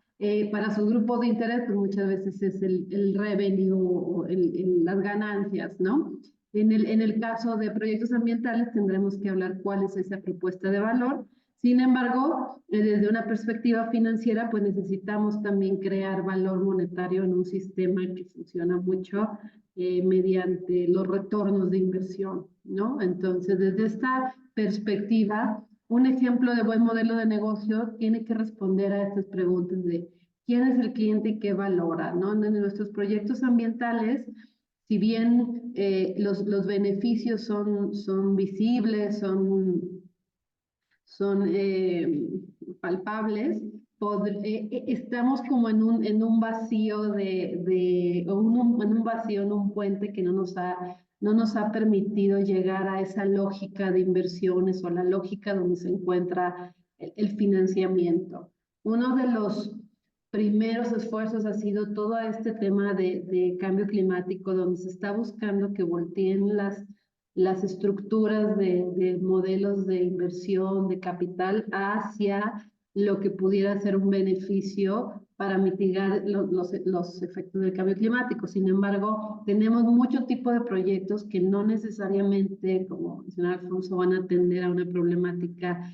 para sus grupos de interés, pues muchas veces es el revenue o las ganancias, ¿no? En el caso de proyectos ambientales tendremos que hablar cuál es esa propuesta de valor. Sin embargo, desde una perspectiva financiera, pues necesitamos también crear valor monetario en un sistema que funciona mucho mediante los retornos de inversión, ¿no? Entonces, desde esta perspectiva, un ejemplo de buen modelo de negocio tiene que responder a estas preguntas de quién es el cliente y qué valora, ¿no? En nuestros proyectos ambientales, si bien los beneficios son visibles, son palpables, estamos como en un vacío en un vacío, en un puente que no nos ha permitido llegar a esa lógica de inversiones o la lógica donde se encuentra el financiamiento. Uno de los primeros esfuerzos ha sido todo este tema de cambio climático, donde se está buscando que volteen las estructuras de modelos de inversión, de capital, hacia lo que pudiera ser un beneficio para mitigar los efectos del cambio climático. Sin embargo, tenemos mucho tipo de proyectos que no necesariamente, como mencionaba Alfonso, van a atender a una problemática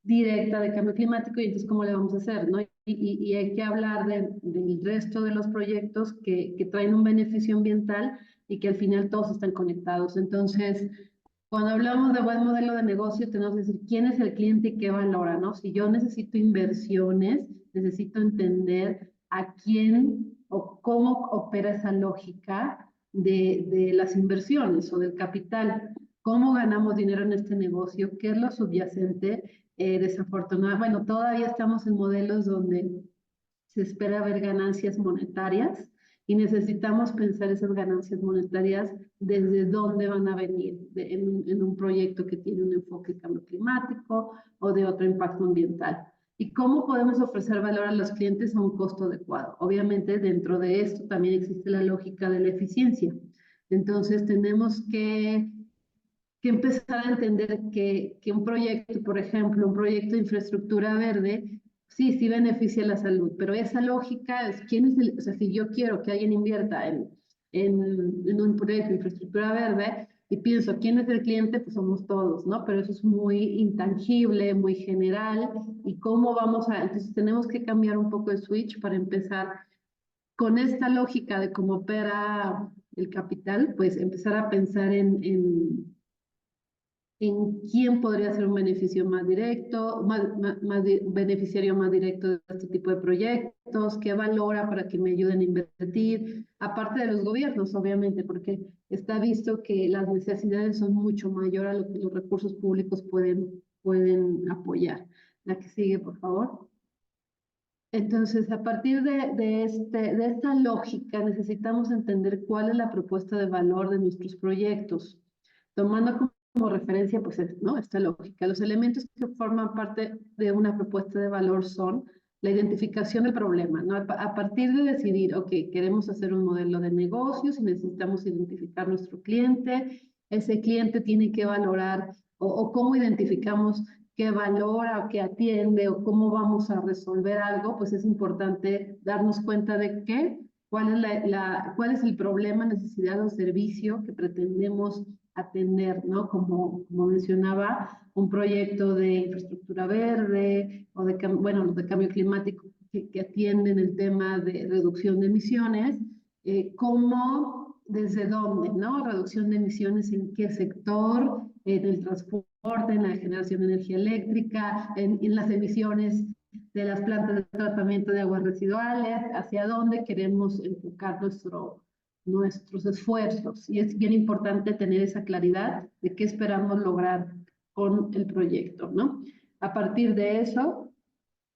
directa de cambio climático, y entonces, ¿cómo le vamos a hacer, no? Y hay que hablar del resto de los proyectos que traen un beneficio ambiental y que al final todos están conectados. Entonces, cuando hablamos de buen modelo de negocio, tenemos que decir quién es el cliente y qué valora, ¿no? Si yo necesito inversiones, necesito entender a quién o cómo opera esa lógica de las inversiones o del capital. ¿Cómo ganamos dinero en este negocio? ¿Qué es lo subyacente? Bueno, todavía estamos en modelos donde se espera ver ganancias monetarias y necesitamos pensar esas ganancias monetarias desde dónde van a venir en un proyecto que tiene un enfoque de cambio climático o de otro impacto ambiental. ¿Y cómo podemos ofrecer valor a los clientes a un costo adecuado? Obviamente, dentro de esto también existe la lógica de la eficiencia. Entonces, tenemos que empezar a entender que un proyecto, por ejemplo, un proyecto de infraestructura verde, sí beneficia a la salud, pero esa lógica es quién es o sea, si yo quiero que alguien invierta en un proyecto de infraestructura verde y pienso quién es el cliente, pues somos todos, ¿no? Pero eso es muy intangible, muy general, y cómo vamos a, entonces tenemos que cambiar un poco el switch para empezar con esta lógica de cómo opera el capital, pues empezar a pensar en quién podría ser un beneficio más directo, beneficiario más directo de este tipo de proyectos, qué valora para que me ayuden a invertir, aparte de los gobiernos, obviamente, porque está visto que las necesidades son mucho mayores a lo que los recursos públicos pueden apoyar. La que sigue, por favor. Entonces, a partir de esta lógica, necesitamos entender cuál es la propuesta de valor de nuestros proyectos, tomando como referencia, pues, ¿no? Esta lógica. Los elementos que forman parte de una propuesta de valor son la identificación del problema, ¿no? A partir de decidir, ok, queremos hacer un modelo de negocios y necesitamos identificar nuestro cliente, ese cliente tiene que valorar, o cómo identificamos qué valora o qué atiende o cómo vamos a resolver algo, pues es importante darnos cuenta de cuál es el problema, necesidad o servicio que pretendemos atender, ¿no? Como mencionaba, un proyecto de infraestructura verde o bueno, de cambio climático que atienden el tema de reducción de emisiones, ¿cómo, desde dónde, ¿no? Reducción de emisiones, ¿en qué sector? En el transporte, en la generación de energía eléctrica, en las emisiones de las plantas de tratamiento de aguas residuales, hacia dónde queremos enfocar nuestros esfuerzos. Y es bien importante tener esa claridad de qué esperamos lograr con el proyecto, ¿no? A partir de eso,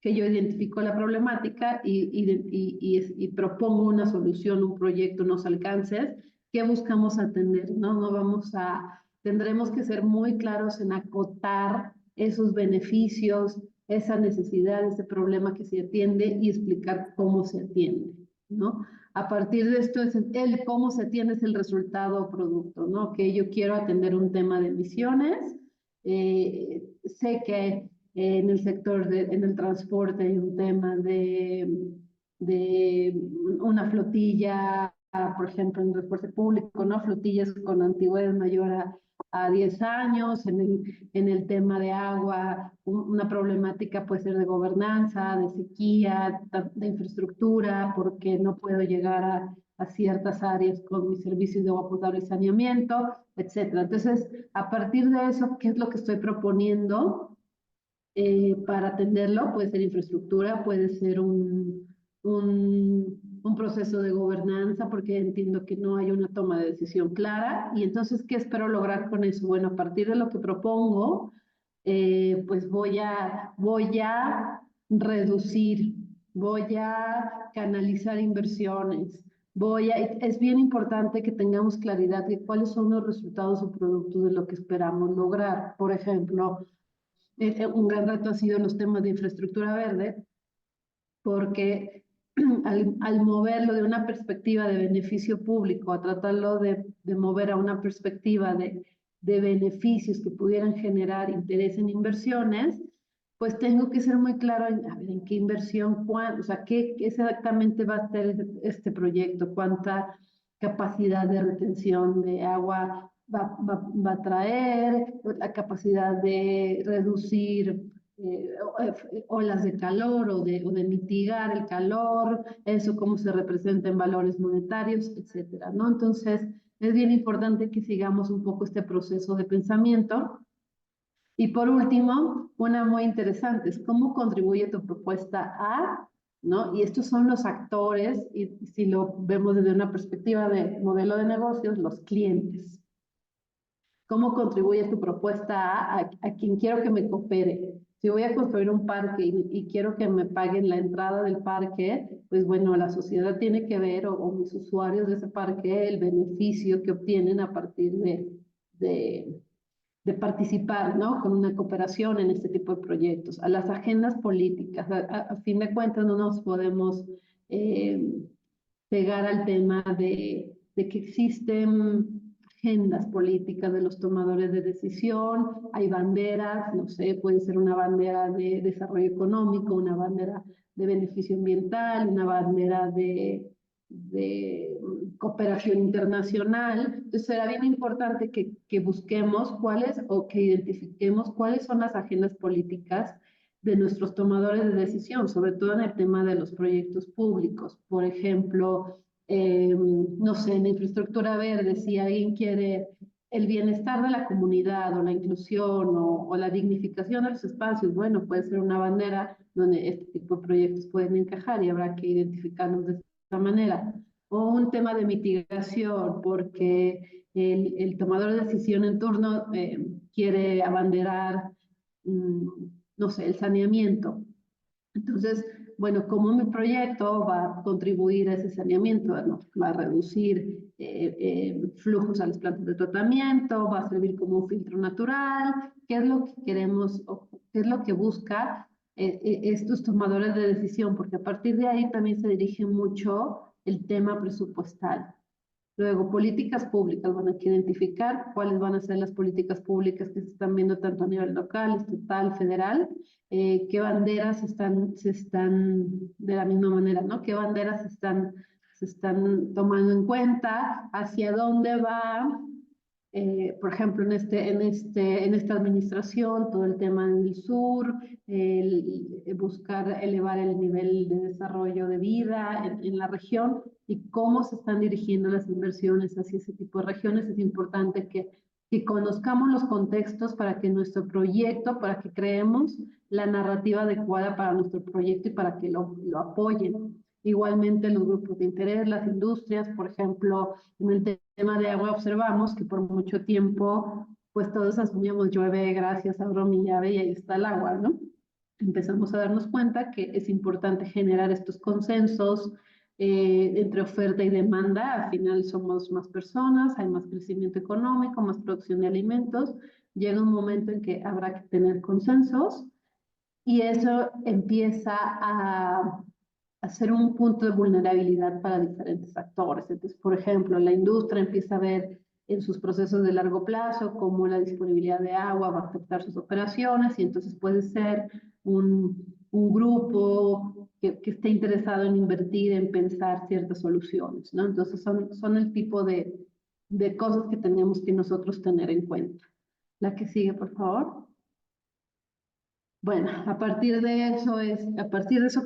que yo identifico la problemática y propongo una solución, un proyecto, unos alcances, ¿qué buscamos atender? No vamos a, tendremos que ser muy claros en acotar esos beneficios, esa necesidad, ese problema que se atiende y explicar cómo se atiende, ¿no? A partir de esto, el cómo se atiende es el resultado o producto, ¿no? Que yo quiero atender un tema de emisiones, sé que en el sector, en el transporte hay un tema de una flotilla, por ejemplo, en el transporte público, ¿no? Flotillas con antigüedad mayor a 10 años, en el tema de agua, una problemática puede ser de gobernanza, de sequía, de infraestructura, porque no puedo llegar a ciertas áreas con mis servicios de agua potable y saneamiento, etcétera. Entonces, a partir de eso, ¿qué es lo que estoy proponiendo? Para atenderlo, puede ser infraestructura, puede ser un proceso de gobernanza, porque entiendo que no hay una toma de decisión clara. Y entonces, ¿qué espero lograr con eso? Bueno, a partir de lo que propongo, pues voy a reducir, voy a canalizar inversiones, es bien importante que tengamos claridad de cuáles son los resultados o productos de lo que esperamos lograr. Por ejemplo, un gran reto ha sido los temas de infraestructura verde, porque al moverlo de una perspectiva de beneficio público a tratarlo de mover a una perspectiva de beneficios que pudieran generar interés en inversiones, pues tengo que ser muy claro en qué inversión, o sea, qué exactamente va a ser este proyecto, cuánta capacidad de retención de agua va a traer, la capacidad de reducir olas de calor o de mitigar el calor, eso cómo se representa en valores monetarios, etcétera, ¿no? Entonces, es bien importante que sigamos un poco este proceso de pensamiento. Y por último, una muy interesante es cómo contribuye tu propuesta a, ¿no? Y estos son los actores, y si lo vemos desde una perspectiva de modelo de negocios, los clientes. ¿Cómo contribuye tu propuesta a quien quiero que me coopere? Si voy a construir un parque y quiero que me paguen la entrada del parque, pues bueno, la sociedad tiene que ver, o mis usuarios de ese parque, el beneficio que obtienen a partir de de participar, ¿no? Con una cooperación en este tipo de proyectos, a las agendas políticas. A fin de cuentas no nos podemos pegar al tema de que existen agendas políticas de los tomadores de decisión, hay banderas, no sé, puede ser una bandera de desarrollo económico, una bandera de beneficio ambiental, una bandera de cooperación internacional. Entonces será bien importante que busquemos cuáles o que identifiquemos cuáles son las agendas políticas de nuestros tomadores de decisión, sobre todo en el tema de los proyectos públicos. Por ejemplo, no sé, en infraestructura verde, si alguien quiere el bienestar de la comunidad o la inclusión o la dignificación de los espacios, bueno, puede ser una bandera donde este tipo de proyectos pueden encajar y habrá que identificarlos de esta manera. O un tema de mitigación, porque el tomador de decisión en turno quiere abanderar, no sé, el saneamiento. Entonces, bueno, ¿cómo mi proyecto va a contribuir a ese saneamiento? Bueno, va a reducir flujos a las plantas de tratamiento, va a servir como un filtro natural. ¿Qué es lo que queremos o qué es lo que busca estos tomadores de decisión? Porque a partir de ahí también se dirige mucho el tema presupuestal. Luego, políticas públicas. Van a identificar cuáles van a ser las políticas públicas que se están viendo tanto a nivel local, estatal, federal, qué banderas se están, de la misma manera, ¿no? ¿Qué banderas se están tomando en cuenta? ¿Hacia dónde va? Por ejemplo, en esta administración, todo el tema en el sur, buscar elevar el nivel de desarrollo de vida en la región y cómo se están dirigiendo las inversiones hacia ese tipo de regiones. Es importante que conozcamos los contextos para que nuestro proyecto, para que creemos la narrativa adecuada para nuestro proyecto y para que lo apoyen. Igualmente los grupos de interés, las industrias, por ejemplo, en el tema de agua observamos que por mucho tiempo pues todos asumíamos llueve gracias a mi llave y ahí está el agua, ¿no? Empezamos a darnos cuenta que es importante generar estos consensos entre oferta y demanda. Al final somos más personas, hay más crecimiento económico, más producción de alimentos. Llega un momento en que habrá que tener consensos y eso empieza a ser un punto de vulnerabilidad para diferentes actores. Entonces, por ejemplo, la industria empieza a ver en sus procesos de largo plazo cómo la disponibilidad de agua va a afectar sus operaciones y entonces puede ser un grupo que esté interesado en invertir, en pensar ciertas soluciones, ¿no? Entonces son el tipo de cosas que tenemos que nosotros tener en cuenta. La que sigue, por favor. Bueno, a partir de eso,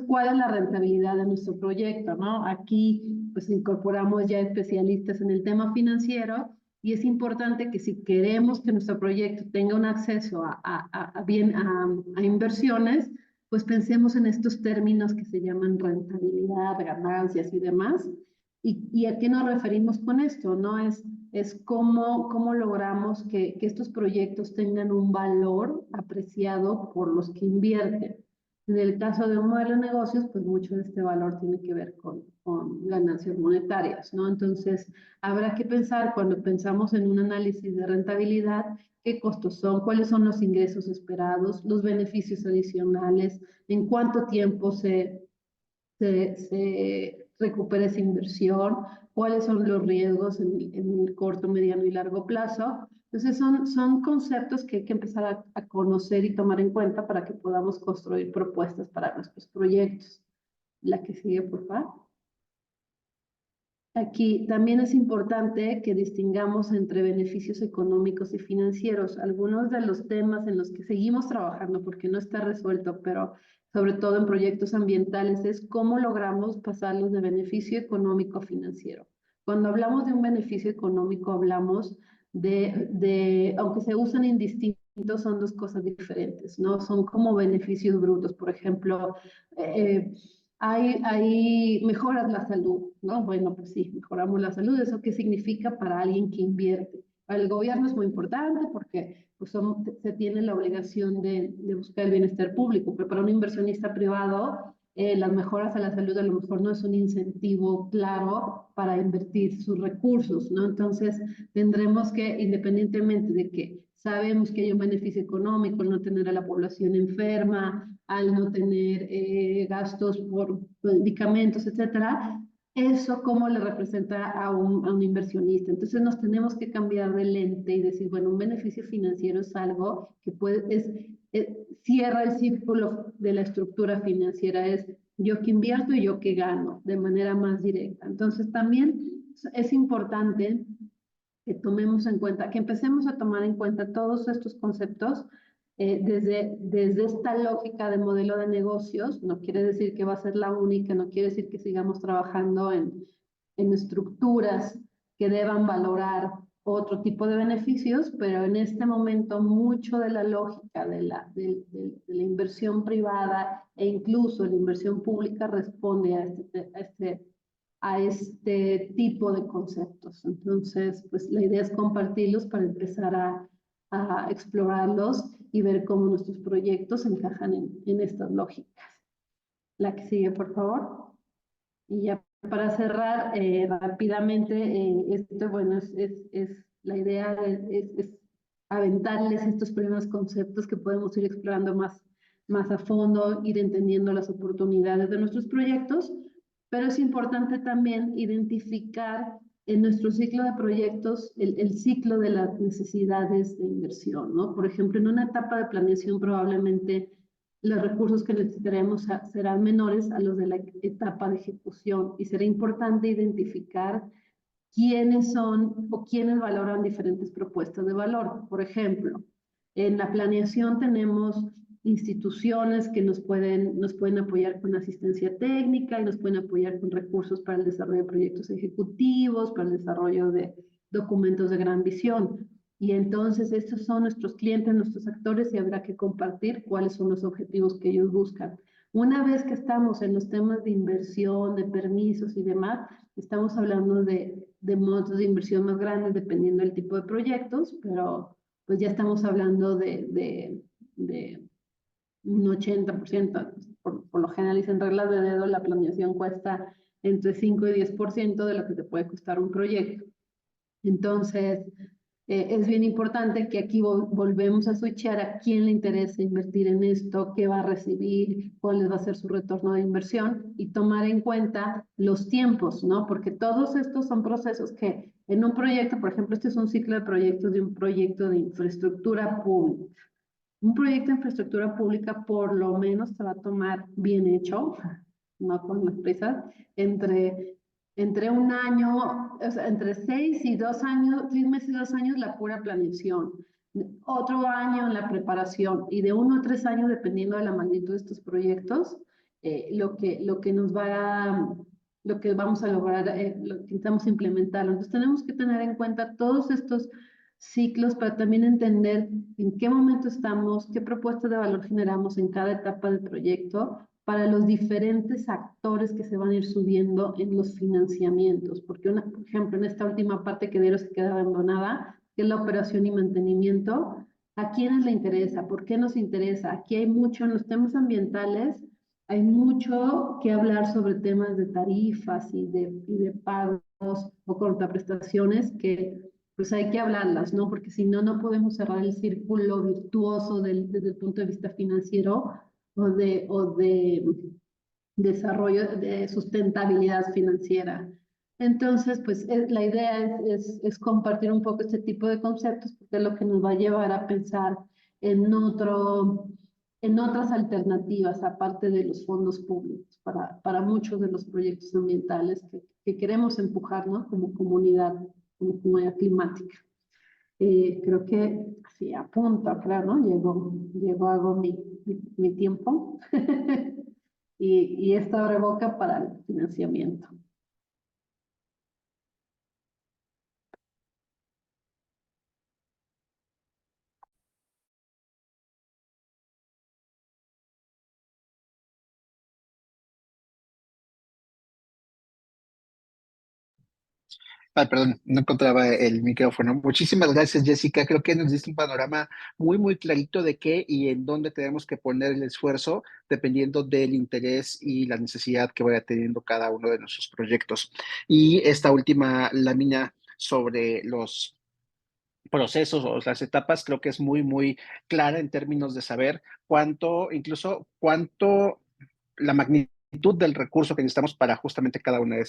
¿cuál es la rentabilidad de nuestro proyecto, no? Aquí, pues, incorporamos ya especialistas en el tema financiero y es importante que si queremos que nuestro proyecto tenga un acceso a inversiones, pues pensemos en estos términos que se llaman rentabilidad, ganancias y demás. ¿Y a qué nos referimos con esto, no? Es cómo logramos que estos proyectos tengan un valor apreciado por los que invierten. En el caso de un modelo de negocios, pues mucho de este valor tiene que ver con ganancias monetarias, ¿no? Entonces, habrá que pensar, cuando pensamos en un análisis de rentabilidad, qué costos son, cuáles son los ingresos esperados, los beneficios adicionales, en cuánto tiempo se recupera esa inversión, cuáles son los riesgos en el corto, mediano y largo plazo. Entonces son conceptos que hay que empezar a conocer y tomar en cuenta para que podamos construir propuestas para nuestros proyectos. La que sigue, por favor. Aquí también es importante que distingamos entre beneficios económicos y financieros. Algunos de los temas en los que seguimos trabajando, porque no está resuelto, pero sobre todo en proyectos ambientales, es cómo logramos pasarlos de beneficio económico a financiero. Cuando hablamos de un beneficio económico, hablamos aunque se usan indistintos, son dos cosas diferentes, ¿no? Son como beneficios brutos. Por ejemplo, hay mejoras la salud, ¿no? Bueno, pues sí, mejoramos la salud. ¿Eso qué significa para alguien que invierte? Para el gobierno es muy importante porque pues se tiene la obligación de buscar el bienestar público, pero para un inversionista privado, las mejoras a la salud a lo mejor no es un incentivo claro para invertir sus recursos, ¿no? Entonces, tendremos que, independientemente de que sabemos que hay un beneficio económico al no tener a la población enferma, al no tener gastos por medicamentos, etcétera. Eso cómo le representa a un inversionista. Entonces nos tenemos que cambiar de lente y decir, bueno, un beneficio financiero es algo que cierra el círculo de la estructura financiera, es yo que invierto y yo que gano de manera más directa. Entonces también es importante que tomemos en cuenta, que empecemos a tomar en cuenta todos estos conceptos desde esta lógica de modelo de negocios. No quiere decir que va a ser la única, no quiere decir que sigamos trabajando en estructuras que deban valorar otro tipo de beneficios, pero en este momento mucho de la lógica de la inversión privada e incluso la inversión pública responde a este tipo de conceptos. Entonces, pues la idea es compartirlos para empezar a explorarlos y ver cómo nuestros proyectos encajan en estas lógicas. La que sigue, por favor. Y ya para cerrar rápidamente, esto, bueno, la idea es aventarles estos primeros conceptos que podemos ir explorando más a fondo, ir entendiendo las oportunidades de nuestros proyectos, pero es importante también identificar en nuestro ciclo de proyectos el ciclo de las necesidades de inversión, ¿no? Por ejemplo, en una etapa de planeación probablemente los recursos que necesitaremos serán menores a los de la etapa de ejecución y será importante identificar quiénes son o quiénes valoran diferentes propuestas de valor. Por ejemplo, en la planeación tenemos instituciones que nos pueden apoyar con asistencia técnica y nos pueden apoyar con recursos para el desarrollo de proyectos ejecutivos, para el desarrollo de documentos de gran visión. Y entonces estos son nuestros clientes, nuestros actores, y habrá que compartir cuáles son los objetivos que ellos buscan. Una vez que estamos en los temas de inversión, de permisos y demás, estamos hablando de montos de inversión más grandes dependiendo del tipo de proyectos, pero pues ya estamos hablando de un 80%. Por lo general dicen reglas de dedo, la planeación cuesta entre 5 y 10% de lo que te puede costar un proyecto. Entonces, es bien importante que aquí volvemos a switchar a quién le interesa invertir en esto, qué va a recibir, cuál va a ser su retorno de inversión y tomar en cuenta los tiempos, ¿no? Porque todos estos son procesos que en un proyecto, por ejemplo, este es un ciclo de proyectos de un proyecto de infraestructura pública. Un proyecto de infraestructura pública por lo menos se va a tomar bien hecho, no con las prisas, entre un año, o sea, entre 6 y 2 años, 6 meses y 2 años la pura planeación, otro año en la preparación y de 1 a 3 años dependiendo de la magnitud de estos proyectos, lo que vamos a lograr, lo que intentamos implementar. Entonces tenemos que tener en cuenta todos estos ciclos para también entender en qué momento estamos, qué propuestas de valor generamos en cada etapa del proyecto para los diferentes actores que se van a ir subiendo en los financiamientos. Porque, por ejemplo, en esta última parte que se queda abandonada, que es la operación y mantenimiento, ¿a quiénes le interesa? ¿Por qué nos interesa? Aquí hay mucho en los temas ambientales, hay mucho que hablar sobre temas de tarifas y de pagos o contraprestaciones que pues hay que hablarlas, ¿no? Porque si no, no podemos cerrar el círculo virtuoso desde el punto de vista financiero o de desarrollo, de sustentabilidad financiera. Entonces, pues la idea es compartir un poco este tipo de conceptos porque es lo que nos va a llevar a pensar en otras alternativas aparte de los fondos públicos para muchos de los proyectos ambientales que queremos empujar, ¿no? Como comunidad climática. Creo que así a punto, claro, ¿no? Hago mi tiempo y esto abre boca para el financiamiento. Ay, perdón, no encontraba el micrófono. Muchísimas gracias, Jessica. Creo que nos diste un panorama muy, muy clarito de qué y en dónde tenemos que poner el esfuerzo dependiendo del interés y la necesidad que vaya teniendo cada uno de nuestros proyectos. Y esta última lámina sobre procesos o las etapas, creo que es muy, muy clara en términos de saber incluso cuánto la magnitud del recurso que necesitamos para justamente cada una de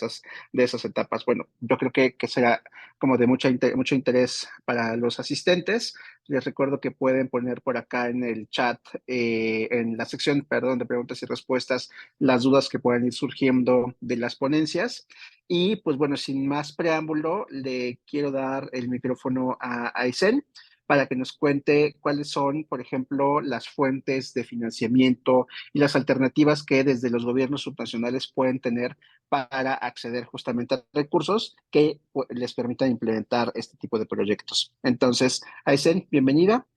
esas etapas. Bueno, yo creo que será como de mucho interés para los asistentes. Les recuerdo que pueden poner por acá en el chat, en la sección, perdón, de preguntas y respuestas, las dudas que puedan ir surgiendo de las ponencias. Y pues bueno, sin más preámbulo, le quiero dar el micrófono a Aysén para que nos cuente cuáles son, por ejemplo, las fuentes de financiamiento y las alternativas que desde los gobiernos subnacionales pueden tener para acceder justamente a recursos que les permitan implementar este tipo de proyectos. Entonces, Aysén, bienvenida.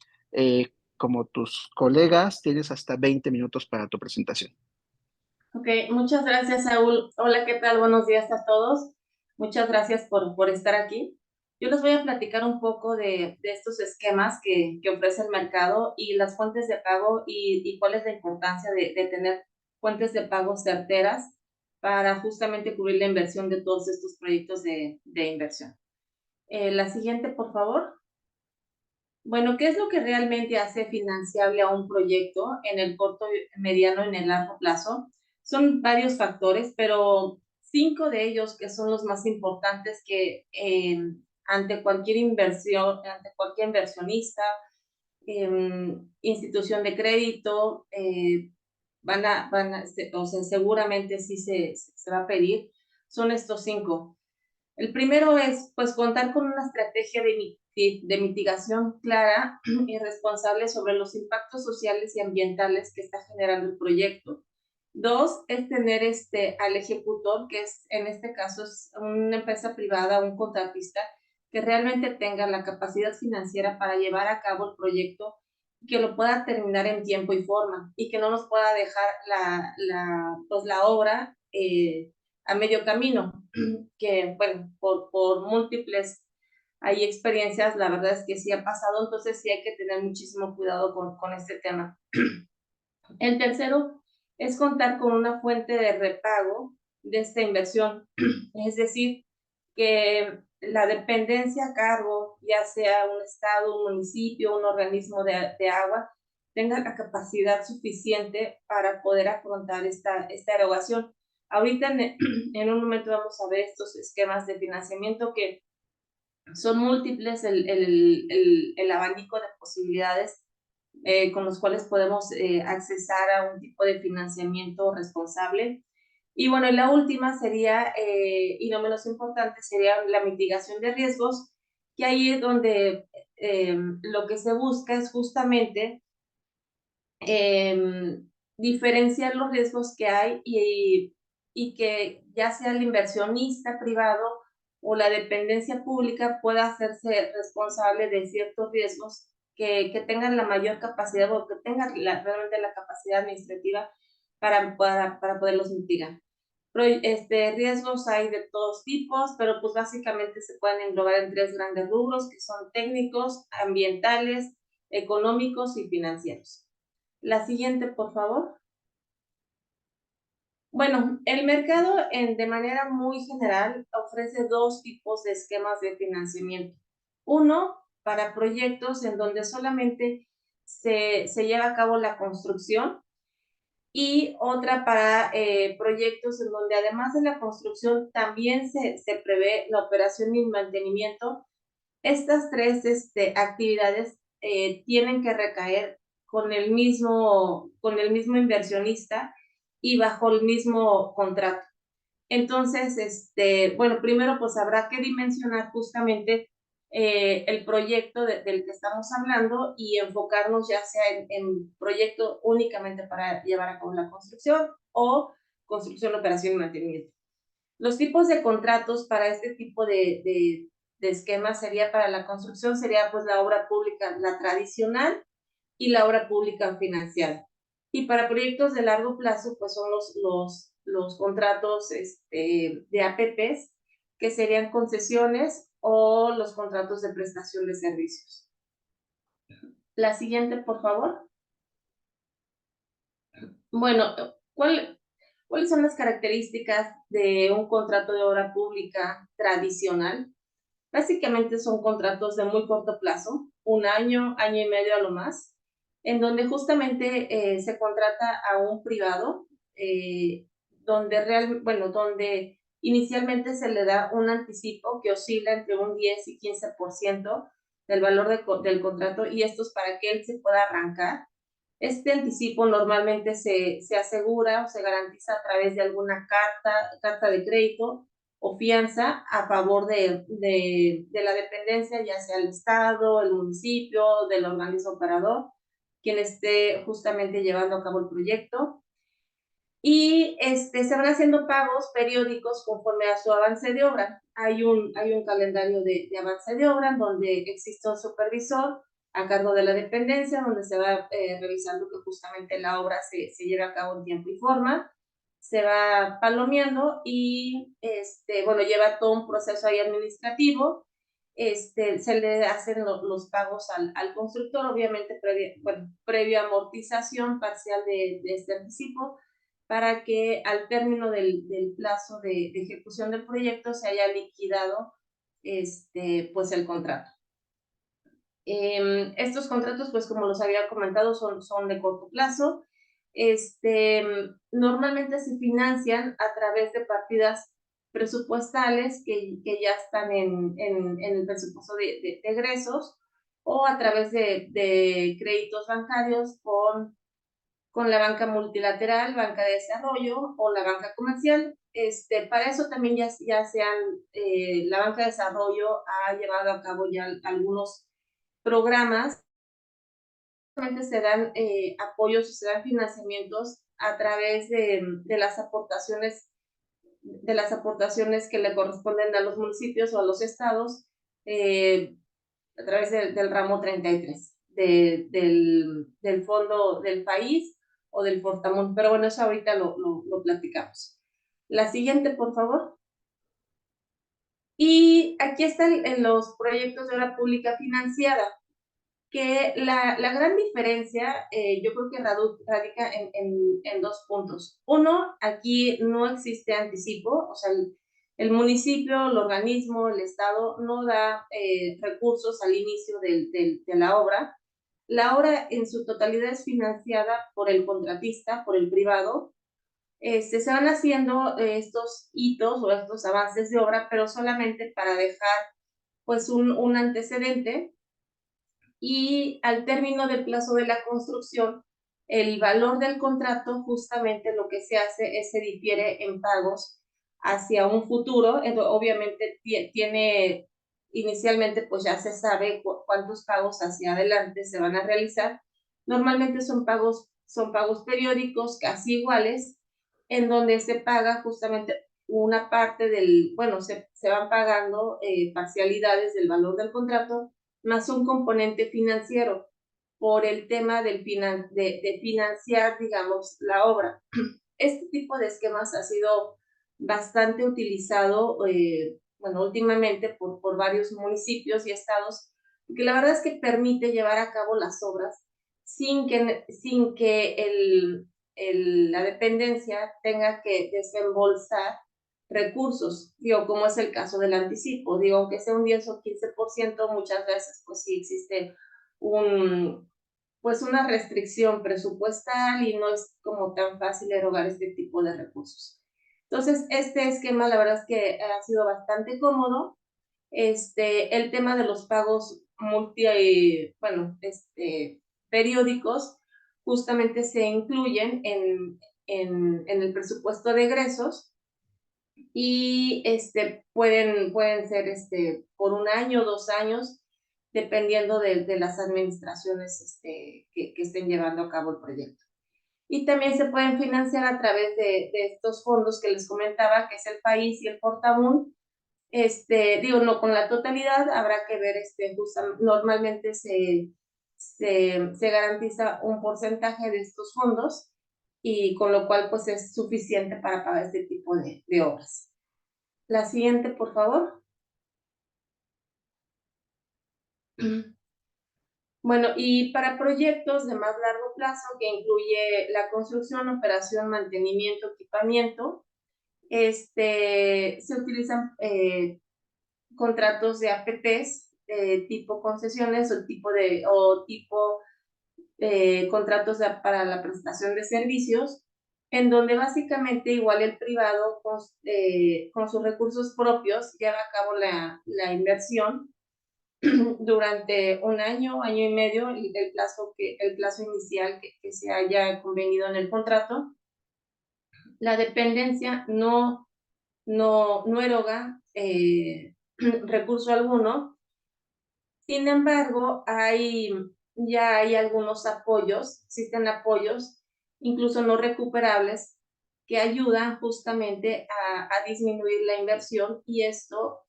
Como tus colegas, tienes hasta 20 minutos para tu presentación. Ok, muchas gracias, Saúl. Hola, ¿qué tal? Buenos días a todos. Muchas gracias por estar aquí. Yo les voy a platicar un poco de estos esquemas que ofrece el mercado y las fuentes de pago y cuál es la importancia de tener fuentes de pago certeras para justamente cubrir la inversión de todos estos proyectos de inversión. La siguiente, por favor. Bueno, ¿qué es lo que realmente hace financiable a un proyecto en el corto, mediano y en el largo plazo? Son varios factores, pero 5 de ellos que son los más importantes que ante cualquier inversión, ante cualquier inversionista, institución de crédito, o sea, seguramente sí se va a pedir, son estos 5. El primero es, pues, contar con una estrategia de mitigación clara y responsable sobre los impactos sociales y ambientales que está generando el proyecto. 2, es tener al ejecutor, que es, en este caso, es una empresa privada, un contratista, que realmente tenga la capacidad financiera para llevar a cabo el proyecto y que lo pueda terminar en tiempo y forma y que no nos pueda dejar la obra a medio camino, que, bueno, por múltiples hay experiencias, la verdad es que sí ha pasado, entonces sí hay que tener muchísimo cuidado con este tema. El tercero es contar con una fuente de repago de esta inversión, es decir, que la dependencia a cargo, ya sea un estado, un municipio, un organismo de agua, tenga la capacidad suficiente para poder afrontar esta erogación. Ahorita en un momento vamos a ver estos esquemas de financiamiento que son múltiples el abanico de posibilidades con los cuales podemos accesar a un tipo de financiamiento responsable. Y bueno, la última sería, y no menos importante, sería la mitigación de riesgos, que ahí es donde lo que se busca es justamente diferenciar los riesgos que hay y que ya sea el inversionista privado o la dependencia pública pueda hacerse responsable de ciertos riesgos que tengan la mayor capacidad o que tengan realmente la capacidad administrativa para poderlos mitigar. Riesgos hay de todos tipos, pero pues básicamente se pueden englobar en 3 grandes rubros que son técnicos, ambientales, económicos y financieros. La siguiente, por favor. Bueno, el mercado de manera muy general ofrece 2 tipos de esquemas de financiamiento. Uno, para proyectos en donde solamente se lleva a cabo la construcción y otra para proyectos en donde además de la construcción también se prevé la operación y mantenimiento. Estas 3 actividades tienen que recaer con el mismo inversionista y bajo el mismo contrato. Entonces, bueno, primero pues habrá que dimensionar justamente el proyecto del que estamos hablando y enfocarnos ya sea en proyecto únicamente para llevar a cabo la construcción o construcción, operación y mantenimiento. Los tipos de contratos para este tipo de esquemas sería para la construcción, sería pues la obra pública, la tradicional y la obra pública financiada. Y para proyectos de largo plazo, pues son los contratos de APPs, que serían concesiones o los contratos de prestación de servicios. La siguiente, por favor. Bueno, ¿cuáles son las características de un contrato de obra pública tradicional? Básicamente son contratos de muy corto plazo, 1 año, año y medio a lo más, en donde justamente se contrata a un privado, donde inicialmente se le da un anticipo que oscila entre un 10 y 15% del valor del contrato, y esto es para que él se pueda arrancar. Este anticipo normalmente se asegura o se garantiza a través de alguna carta de crédito o fianza a favor de la dependencia, ya sea el Estado, el municipio, del organismo operador, quien esté justamente llevando a cabo el proyecto. Y se van haciendo pagos periódicos conforme a su avance de obra. Hay un calendario de avance de obra en donde existe un supervisor a cargo de la dependencia, donde se va revisando que justamente la obra se lleve a cabo en tiempo y forma, se va palomeando y, lleva todo un proceso ahí administrativo. Se le hacen los pagos al constructor, obviamente previa amortización parcial de este anticipo, para que al término del plazo de ejecución del proyecto se haya liquidado pues el contrato. Estos contratos, pues como los había comentado, son de corto plazo. Normalmente se financian a través de partidas presupuestales que ya están en el presupuesto de egresos, o a través de créditos bancarios con la banca multilateral, banca de desarrollo o la banca comercial. Para eso también la banca de desarrollo ha llevado a cabo ya algunos programas. Se dan apoyos o se dan financiamientos a través de las aportaciones que le corresponden a los municipios o a los estados, a través del ramo 33 del fondo del país o del Fortamun. Pero bueno, eso ahorita lo platicamos. La siguiente, por favor. Y aquí están los proyectos de obra pública financiada, que la gran diferencia yo creo que radica en 2 puntos. Uno, aquí no existe anticipo, o sea, el municipio, el organismo, el Estado no da recursos al inicio de la obra. La obra en su totalidad es financiada por el contratista, por el privado. Se van haciendo estos hitos o estos avances de obra, pero solamente para dejar pues un antecedente, y al término del plazo de la construcción, el valor del contrato justamente lo que se hace es se difiere en pagos hacia un futuro. Obviamente tiene, inicialmente pues ya se sabe cuántos pagos hacia adelante se van a realizar. Normalmente son pagos periódicos casi iguales, en donde se paga justamente una parte se van pagando parcialidades del valor del contrato, más un componente financiero, por el tema de financiar, digamos, la obra. Este tipo de esquemas ha sido bastante utilizado, últimamente por varios municipios y estados, porque la verdad es que permite llevar a cabo las obras sin que la dependencia tenga que desembolsar recursos, como es el caso del anticipo. Aunque sea un 10 o 15%, muchas veces pues sí existe una restricción presupuestal y no es como tan fácil erogar este tipo de recursos. Entonces, este esquema la verdad es que ha sido bastante cómodo. El tema de los pagos periódicos justamente se incluyen en el presupuesto de egresos, y pueden ser por 1 año, 2 años, dependiendo de las administraciones que estén llevando a cabo el proyecto. Y también se pueden financiar a través de estos fondos que les comentaba, que es el país y el Fortamun. No con la totalidad, habrá que ver, normalmente se garantiza un porcentaje de estos fondos, y con lo cual pues es suficiente para pagar este tipo de obras. La siguiente, por favor. Bueno, y para proyectos de más largo plazo, que incluye la construcción, operación, mantenimiento, equipamiento, se utilizan contratos de APTs, tipo concesiones o tipo contratos para la prestación de servicios, en donde básicamente igual el privado con sus recursos propios lleva a cabo la inversión durante un año, año y medio, el plazo inicial que se haya convenido en el contrato. La dependencia no eroga recurso alguno. Sin embargo, ya hay algunos apoyos, existen apoyos, incluso no recuperables, que ayudan justamente a disminuir la inversión, y esto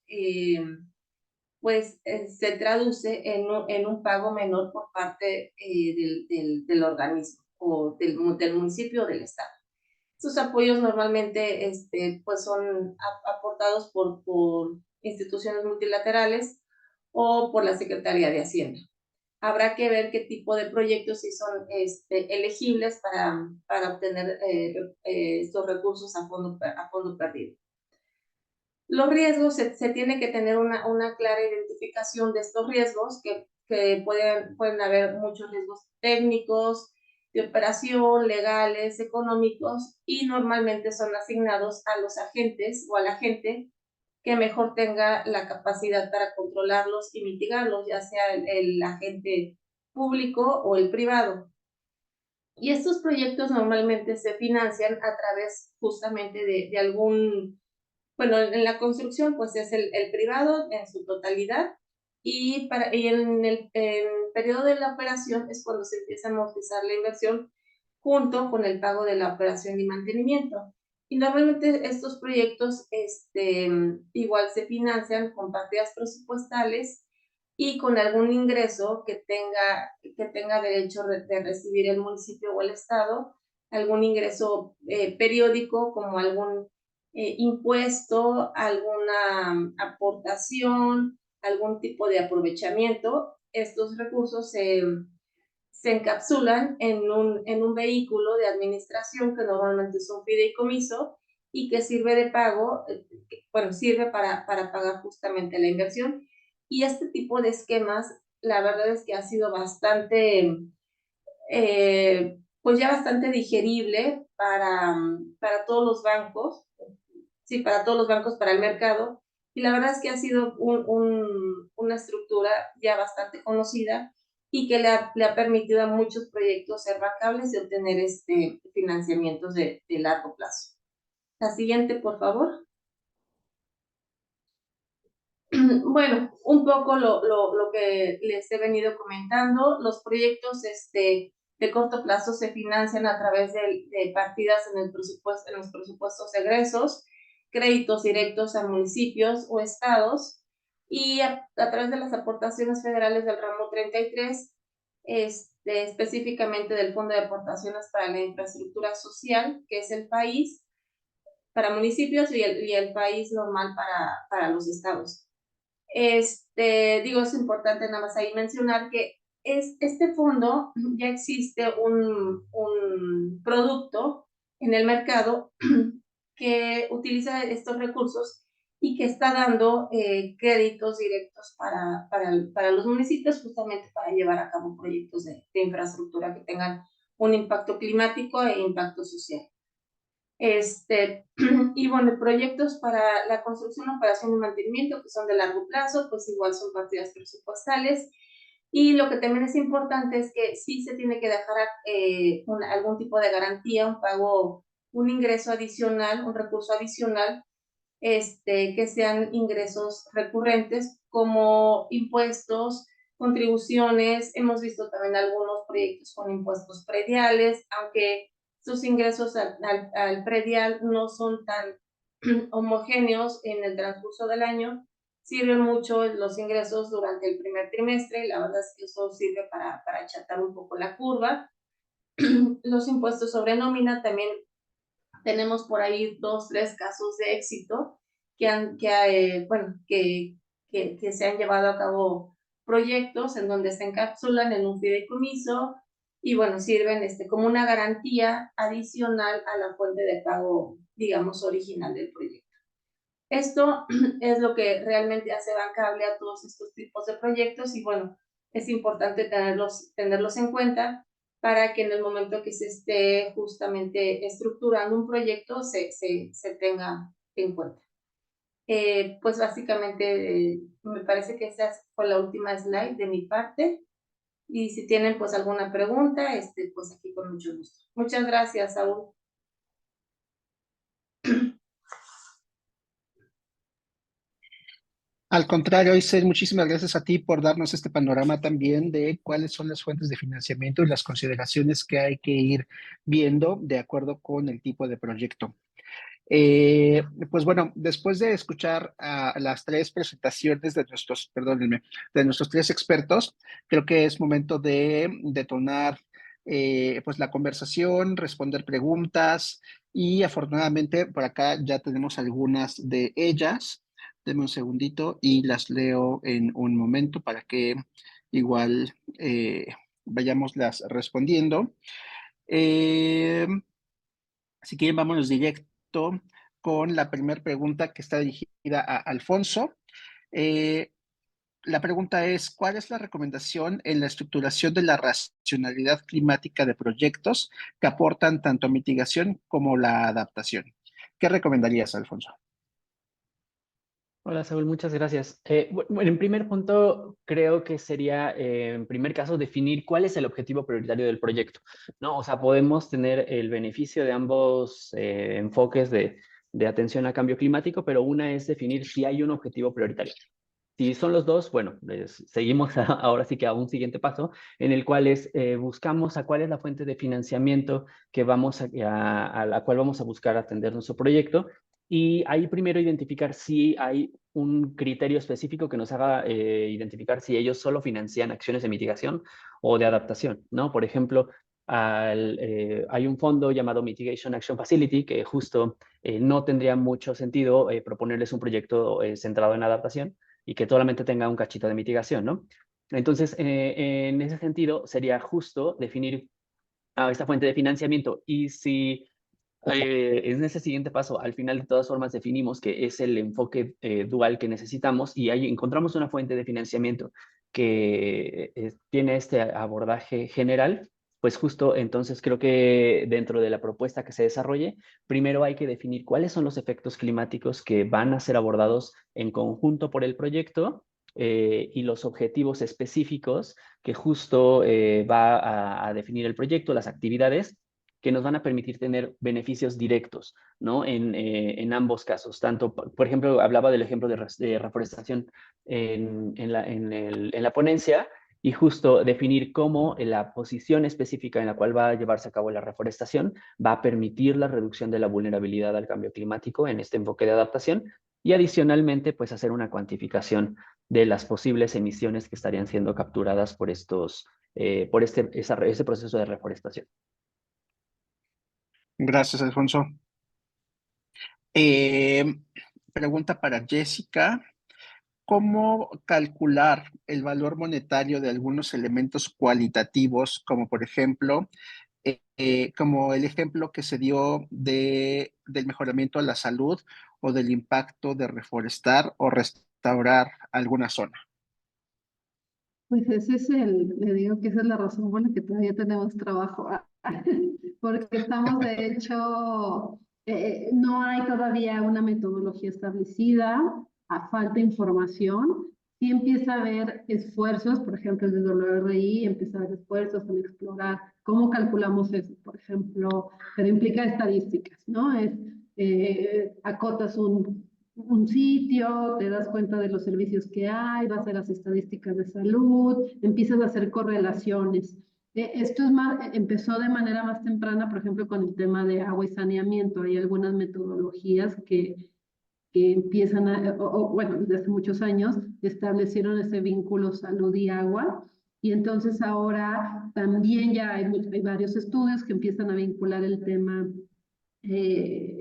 se traduce en un pago menor por parte del organismo o del municipio o del estado. Estos apoyos normalmente pues son aportados por instituciones multilaterales o por la Secretaría de Hacienda. Habrá que ver qué tipo de proyectos sí son elegibles para obtener estos recursos a fondo perdido. Los riesgos, se tiene que tener una clara identificación de estos riesgos, que pueden haber muchos riesgos técnicos, de operación, legales, económicos, y normalmente son asignados a los agentes o al agente que mejor tenga la capacidad para controlarlos y mitigarlos, ya sea el agente público o el privado. Y estos proyectos normalmente se financian a través justamente de algún, bueno, en la construcción pues es el privado en su totalidad, y en el periodo de la operación es cuando se empieza a amortizar la inversión junto con el pago de la operación y mantenimiento. Y normalmente estos proyectos igual se financian con partidas presupuestales y con algún ingreso que tenga derecho de recibir el municipio o el estado, algún ingreso periódico, como algún impuesto, alguna aportación, algún tipo de aprovechamiento. Estos recursos se encapsulan en un vehículo de administración que normalmente es un fideicomiso y que sirve de pago, sirve para pagar justamente la inversión. Y este tipo de esquemas, la verdad es que ha sido bastante, pues ya bastante digerible para todos los bancos, sí, para todos los bancos, para el mercado, y la verdad es que ha sido una estructura ya bastante conocida y que le ha permitido a muchos proyectos ser bancables y obtener financiamientos de largo plazo. La siguiente, por favor. Bueno, un poco lo que les he venido comentando. Los proyectos de corto plazo se financian a través de partidas en los presupuestos egresos, créditos directos a municipios o estados, y a través de las aportaciones federales del ramo 33, específicamente del Fondo de Aportaciones para la Infraestructura Social, que es el país para municipios, y el país normal para los estados. Es importante nada más ahí mencionar que este fondo ya existe un producto en el mercado que utiliza estos recursos y que está dando créditos directos para los municipios, justamente para llevar a cabo proyectos de infraestructura que tengan un impacto climático e impacto social. Y bueno, proyectos para la construcción, operación y mantenimiento, que son de largo plazo, pues igual son partidas presupuestales. Y lo que también es importante es que sí se tiene que dejar algún tipo de garantía, un pago, un ingreso adicional, un recurso adicional, que sean ingresos recurrentes como impuestos, contribuciones. Hemos visto también algunos proyectos con impuestos prediales, aunque sus ingresos al predial no son tan homogéneos en el transcurso del año. Sirven mucho los ingresos durante el primer trimestre, y la verdad es que eso sirve para achatar un poco la curva. Los impuestos sobre nómina también tenemos por ahí 2, 3 casos de éxito que se han llevado a cabo proyectos en donde se encapsulan en un fideicomiso y bueno, sirven como una garantía adicional a la fuente de pago, digamos, original del proyecto. Esto es lo que realmente hace bancable a todos estos tipos de proyectos y bueno, es importante tenerlos en cuenta para que en el momento que se esté justamente estructurando un proyecto se tenga en cuenta. Pues básicamente me parece que esa fue la última slide de mi parte y si tienen pues alguna pregunta, pues aquí con mucho gusto. Muchas gracias, Saúl. Al contrario, Isel, muchísimas gracias a ti por darnos este panorama también de cuáles son las fuentes de financiamiento y las consideraciones que hay que ir viendo de acuerdo con el tipo de proyecto. Pues bueno, después de escuchar las tres presentaciones de perdónenme, de nuestros tres expertos, creo que es momento de detonar pues la conversación, responder preguntas y afortunadamente por acá ya tenemos algunas de ellas. Deme un segundito y las leo en un momento para que igual vayamos las respondiendo. Si quieren, vámonos directo con la primera pregunta que está dirigida a Alfonso. La pregunta es, ¿cuál es la recomendación en la estructuración de la racionalidad climática de proyectos que aportan tanto mitigación como la adaptación? ¿Qué recomendarías, Alfonso? Hola, Saúl, muchas gracias. Bueno, en primer punto, creo que sería, en primer caso, definir cuál es el objetivo prioritario del proyecto, ¿no? O sea, podemos tener el beneficio de ambos enfoques de atención a cambio climático, pero una es definir si hay un objetivo prioritario. Si son los dos, bueno, seguimos ahora sí que a un siguiente paso, en el cual buscamos a cuál es la fuente de financiamiento que a la cual vamos a buscar atender nuestro proyecto. Y ahí primero identificar si hay un criterio específico que nos haga identificar si ellos solo financian acciones de mitigación o de adaptación, ¿no? Por ejemplo, hay un fondo llamado Mitigation Action Facility que justo no tendría mucho sentido proponerles un proyecto centrado en adaptación y que solamente tenga un cachito de mitigación, ¿no? Entonces, en ese sentido, sería justo definir esta fuente de financiamiento y si en ese siguiente paso, al final de todas formas definimos que es el enfoque dual que necesitamos y ahí encontramos una fuente de financiamiento que tiene este abordaje general, pues justo entonces creo que dentro de la propuesta que se desarrolle, primero hay que definir cuáles son los efectos climáticos que van a ser abordados en conjunto por el proyecto y los objetivos específicos que justo va a definir el proyecto, las actividades que nos van a permitir tener beneficios directos, ¿no? En ambos casos. Tanto, por ejemplo, hablaba del ejemplo de reforestación en la ponencia y justo definir cómo la posición específica en la cual va a llevarse a cabo la reforestación va a permitir la reducción de la vulnerabilidad al cambio climático en este enfoque de adaptación y adicionalmente, pues hacer una cuantificación de las posibles emisiones que estarían siendo capturadas por ese proceso de reforestación. Gracias, Alfonso. Pregunta para Jessica. ¿Cómo calcular el valor monetario de algunos elementos cualitativos, como por ejemplo, como el ejemplo que se dio del mejoramiento a la salud o del impacto de reforestar o restaurar alguna zona? Pues ese es le digo que esa es la razón por la que todavía tenemos trabajo, porque estamos de hecho, no hay todavía una metodología establecida, falta información, sí empieza a haber esfuerzos, por ejemplo, el de WRI empieza a haber esfuerzos en explorar cómo calculamos eso, por ejemplo, pero implica estadísticas, ¿no? Acotas un sitio, te das cuenta de los servicios que hay, vas a las estadísticas de salud, empiezas a hacer correlaciones. Esto empezó de manera más temprana, por ejemplo, con el tema de agua y saneamiento. Hay algunas metodologías que empiezan bueno, desde hace muchos años establecieron ese vínculo salud y agua. Y entonces ahora también ya hay varios estudios que empiezan a vincular el tema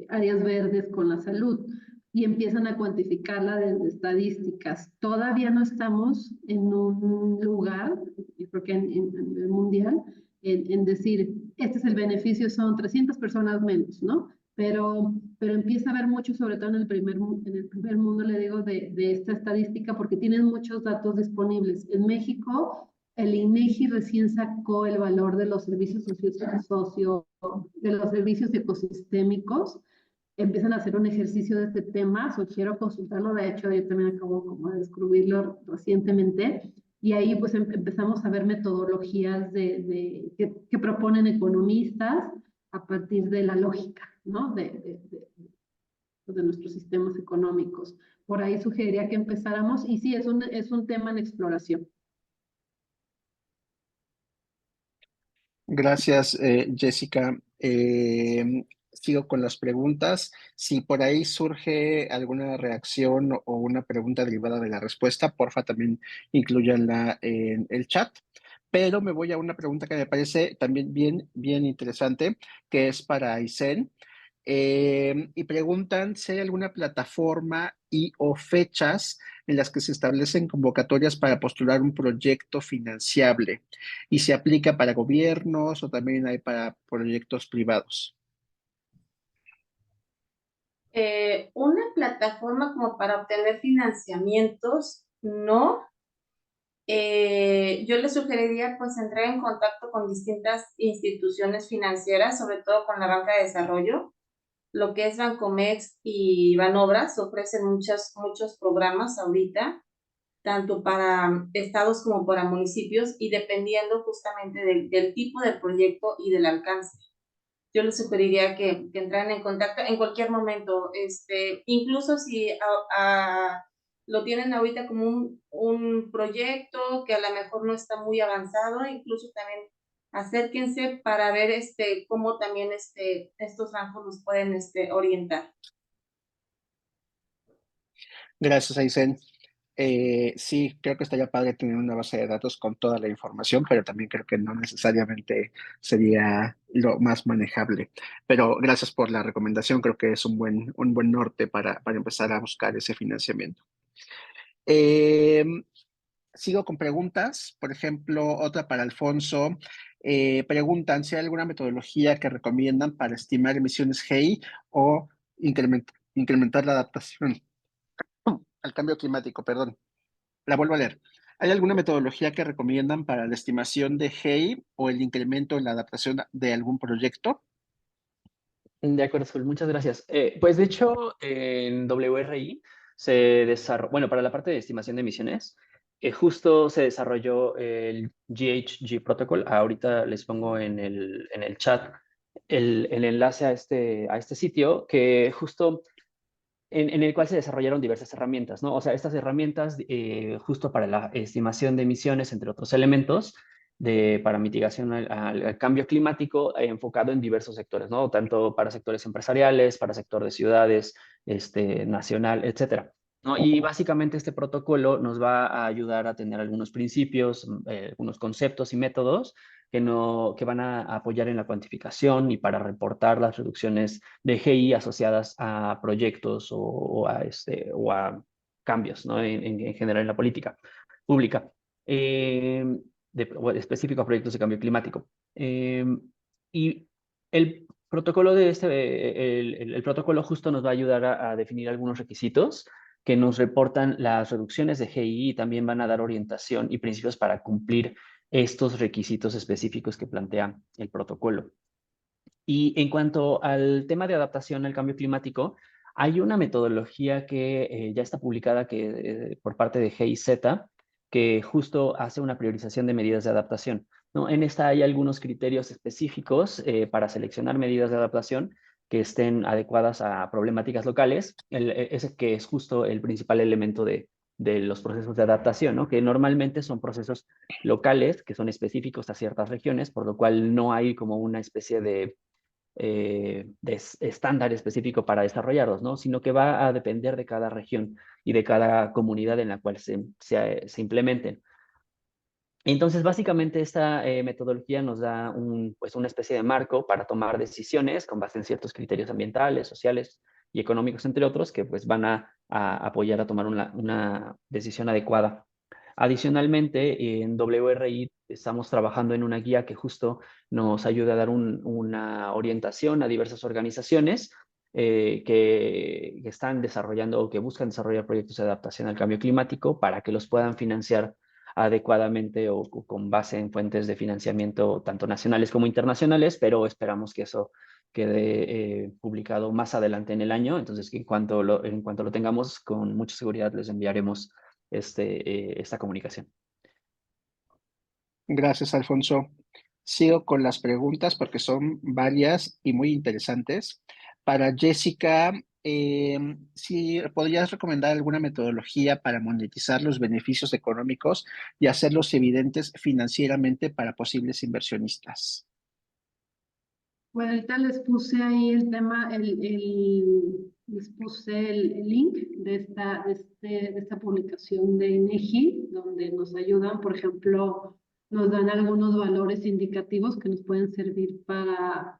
áreas verdes con la salud y empiezan a cuantificarla desde estadísticas. Todavía no estamos en un lugar, yo creo que a nivel mundial, en decir, este es el beneficio, son 300 personas menos, ¿no? pero empieza a haber mucho, sobre todo en el primer mundo, le digo, de esta estadística, porque tienen muchos datos disponibles. En México, el INEGI recién sacó el valor de los servicios de los servicios ecosistémicos. Empiezan a hacer un ejercicio de este tema, sugiero consultarlo, de hecho yo también acabo como de descubrirlo recientemente, y ahí pues empezamos a ver metodologías que proponen economistas a partir de la lógica, ¿no? De nuestros sistemas económicos. Por ahí sugeriría que empezáramos, y sí, es un tema en exploración. Gracias, Jessica. Sigo con las preguntas. Si por ahí surge alguna reacción o una pregunta derivada de la respuesta, porfa, también incluyanla en el chat. Pero me voy a una pregunta que me parece también bien interesante, que es para Aysén. Y preguntan si hay alguna plataforma y o fechas en las que se establecen convocatorias para postular un proyecto financiable y se aplica para gobiernos o también hay para proyectos privados. Una plataforma como para obtener financiamientos, no. Yo les sugeriría pues entrar en contacto con distintas instituciones financieras, sobre todo con la banca de desarrollo. Lo que es Bancomext y Banobras ofrecen muchos programas ahorita, tanto para estados como para municipios, y dependiendo justamente del tipo de proyecto y del alcance. Yo les sugeriría que entraran en contacto en cualquier momento, incluso si lo tienen ahorita como un proyecto que a lo mejor no está muy avanzado, incluso también acérquense para ver cómo también estos bancos nos pueden orientar. Gracias, Aysén. Sí, creo que estaría padre tener una base de datos con toda la información, pero también creo que no necesariamente sería lo más manejable. Pero gracias por la recomendación, creo que es un buen norte para empezar a buscar ese financiamiento. Eh, Sigo con preguntas, por ejemplo, otra para Alfonso. Preguntan si hay alguna metodología que recomiendan para estimar emisiones GEI o incrementar la adaptación al cambio climático, perdón. La vuelvo a leer. ¿Hay alguna metodología que recomiendan para la estimación de GEI o el incremento en la adaptación de algún proyecto? De acuerdo, Azul, muchas gracias. Pues de hecho, en WRI se desarrolló, bueno, para la parte de estimación de emisiones, justo se desarrolló el GHG Protocol. Ahorita les pongo en el chat el enlace a este sitio, que justo en el cual se desarrollaron diversas herramientas, ¿no? O sea, estas herramientas justo para la estimación de emisiones, entre otros elementos, para mitigación al cambio climático, enfocado en diversos sectores, ¿no? Tanto para sectores empresariales, para sector de ciudades, nacional, etcétera, ¿no? Y básicamente este protocolo nos va a ayudar a tener algunos principios, algunos conceptos y métodos que van a apoyar en la cuantificación y para reportar las reducciones de GI asociadas a proyectos o a cambios, ¿no? En general en la política pública, específico a proyectos de cambio climático. Y el protocolo el protocolo justo nos va a ayudar a definir algunos requisitos que nos reportan las reducciones de GI y también van a dar orientación y principios para cumplir estos requisitos específicos que plantea el protocolo. Y en cuanto al tema de adaptación al cambio climático, hay una metodología que ya está publicada por parte de GIZ, que justo hace una priorización de medidas de adaptación, ¿no? En esta hay algunos criterios específicos para seleccionar medidas de adaptación que estén adecuadas a problemáticas locales, ese que es justo el principal elemento de los procesos de adaptación, ¿no? Que normalmente son procesos locales, que son específicos a ciertas regiones, por lo cual no hay como una especie de estándar específico para desarrollarlos, ¿no? Sino que va a depender de cada región y de cada comunidad en la cual se implementen. Entonces, básicamente, esta metodología nos da pues una especie de marco para tomar decisiones con base en ciertos criterios ambientales, sociales y económicos, entre otros, que pues van a apoyar a tomar una decisión adecuada. Adicionalmente, en WRI estamos trabajando en una guía que justo nos ayuda a dar una orientación a diversas organizaciones que están desarrollando o que buscan desarrollar proyectos de adaptación al cambio climático para que los puedan financiar adecuadamente o con base en fuentes de financiamiento tanto nacionales como internacionales, pero esperamos que eso quede publicado más adelante en el año. Entonces, en cuanto lo tengamos, con mucha seguridad les enviaremos esta comunicación. Gracias, Alfonso. Sigo con las preguntas porque son varias y muy interesantes. Para Jessica, si podrías recomendar alguna metodología para monetizar los beneficios económicos y hacerlos evidentes financieramente para posibles inversionistas. Bueno, ahorita les puse ahí el tema, les puse el link de esta publicación de INEGI, donde nos ayudan, por ejemplo, nos dan algunos valores indicativos que nos pueden servir para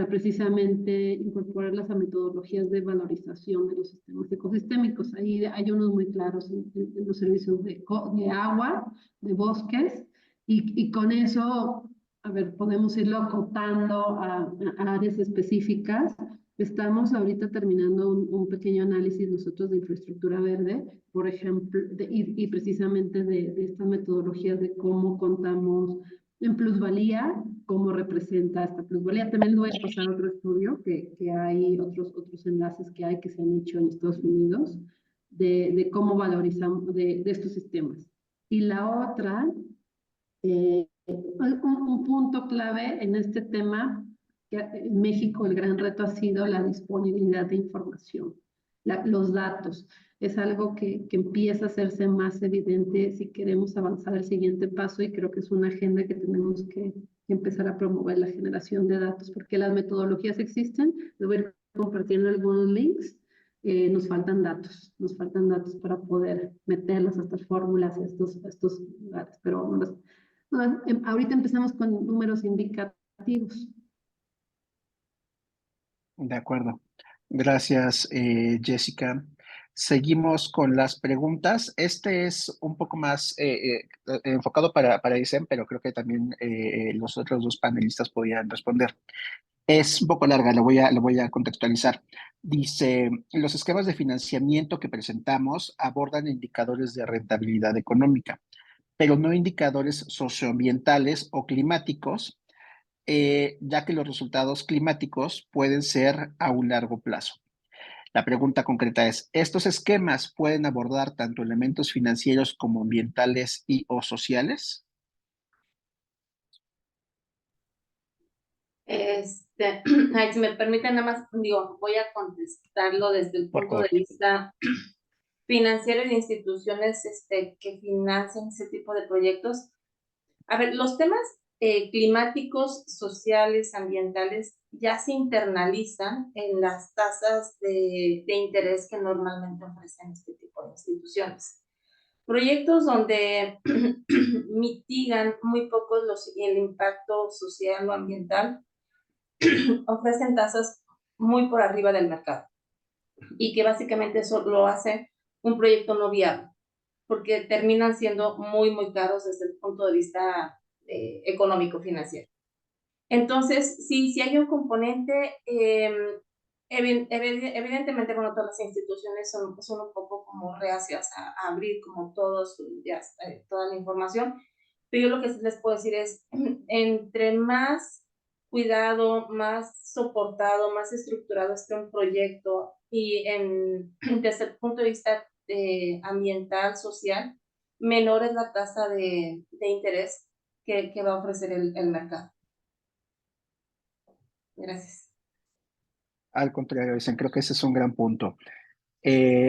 precisamente incorporarlas a metodologías de valorización de los sistemas ecosistémicos. Ahí hay unos muy claros en los servicios de agua, de bosques, y con eso, a ver, podemos irlo acotando a áreas específicas. Estamos ahorita terminando un pequeño análisis nosotros de infraestructura verde, por ejemplo, y precisamente de estas metodologías de cómo contamos en plusvalía, cómo representa esta plusvalía. También les voy a pasar otro estudio que hay, otros enlaces que se han hecho en Estados Unidos de cómo valorizamos de estos sistemas. Y la otra, un punto clave en este tema, que en México el gran reto ha sido la disponibilidad de información, los datos. Es algo que empieza a hacerse más evidente si queremos avanzar al siguiente paso, y creo que es una agenda que tenemos que empezar a promover, la generación de datos, porque las metodologías existen. Les voy a ir compartiendo algunos links. Nos faltan datos para poder meterlos a estas fórmulas, a estos lugares, pero ahorita empezamos con números indicativos. De acuerdo. Gracias, Jessica. Seguimos con las preguntas. Este es un poco más enfocado para ISEM, pero creo que también los otros dos panelistas podrían responder. Es un poco larga, lo voy a contextualizar. Dice, los esquemas de financiamiento que presentamos abordan indicadores de rentabilidad económica, pero no indicadores socioambientales o climáticos, ya que los resultados climáticos pueden ser a un largo plazo. La pregunta concreta es, ¿estos esquemas pueden abordar tanto elementos financieros como ambientales y o sociales? Si me permiten, nada más, voy a contestarlo desde el Por punto de favor. vista financiero y de instituciones que financian ese tipo de proyectos. A ver, los temas climáticos, sociales, ambientales, ya se internalizan en las tasas de interés que normalmente ofrecen este tipo de instituciones. Proyectos donde mitigan muy pocos el impacto social o ambiental ofrecen tasas muy por arriba del mercado, y que básicamente eso lo hace un proyecto no viable, porque terminan siendo muy, muy caros desde el punto de vista económico financiero. Entonces, si hay un componente, evidentemente, bueno, todas las instituciones son un poco como reacias a abrir como toda la información, pero yo lo que les puedo decir es, entre más cuidado, más soportado, más estructurado esté un proyecto, y desde el punto de vista ambiental, social, menor es la tasa de interés que va a ofrecer el mercado. Gracias. Al contrario, dicen, creo que ese es un gran punto.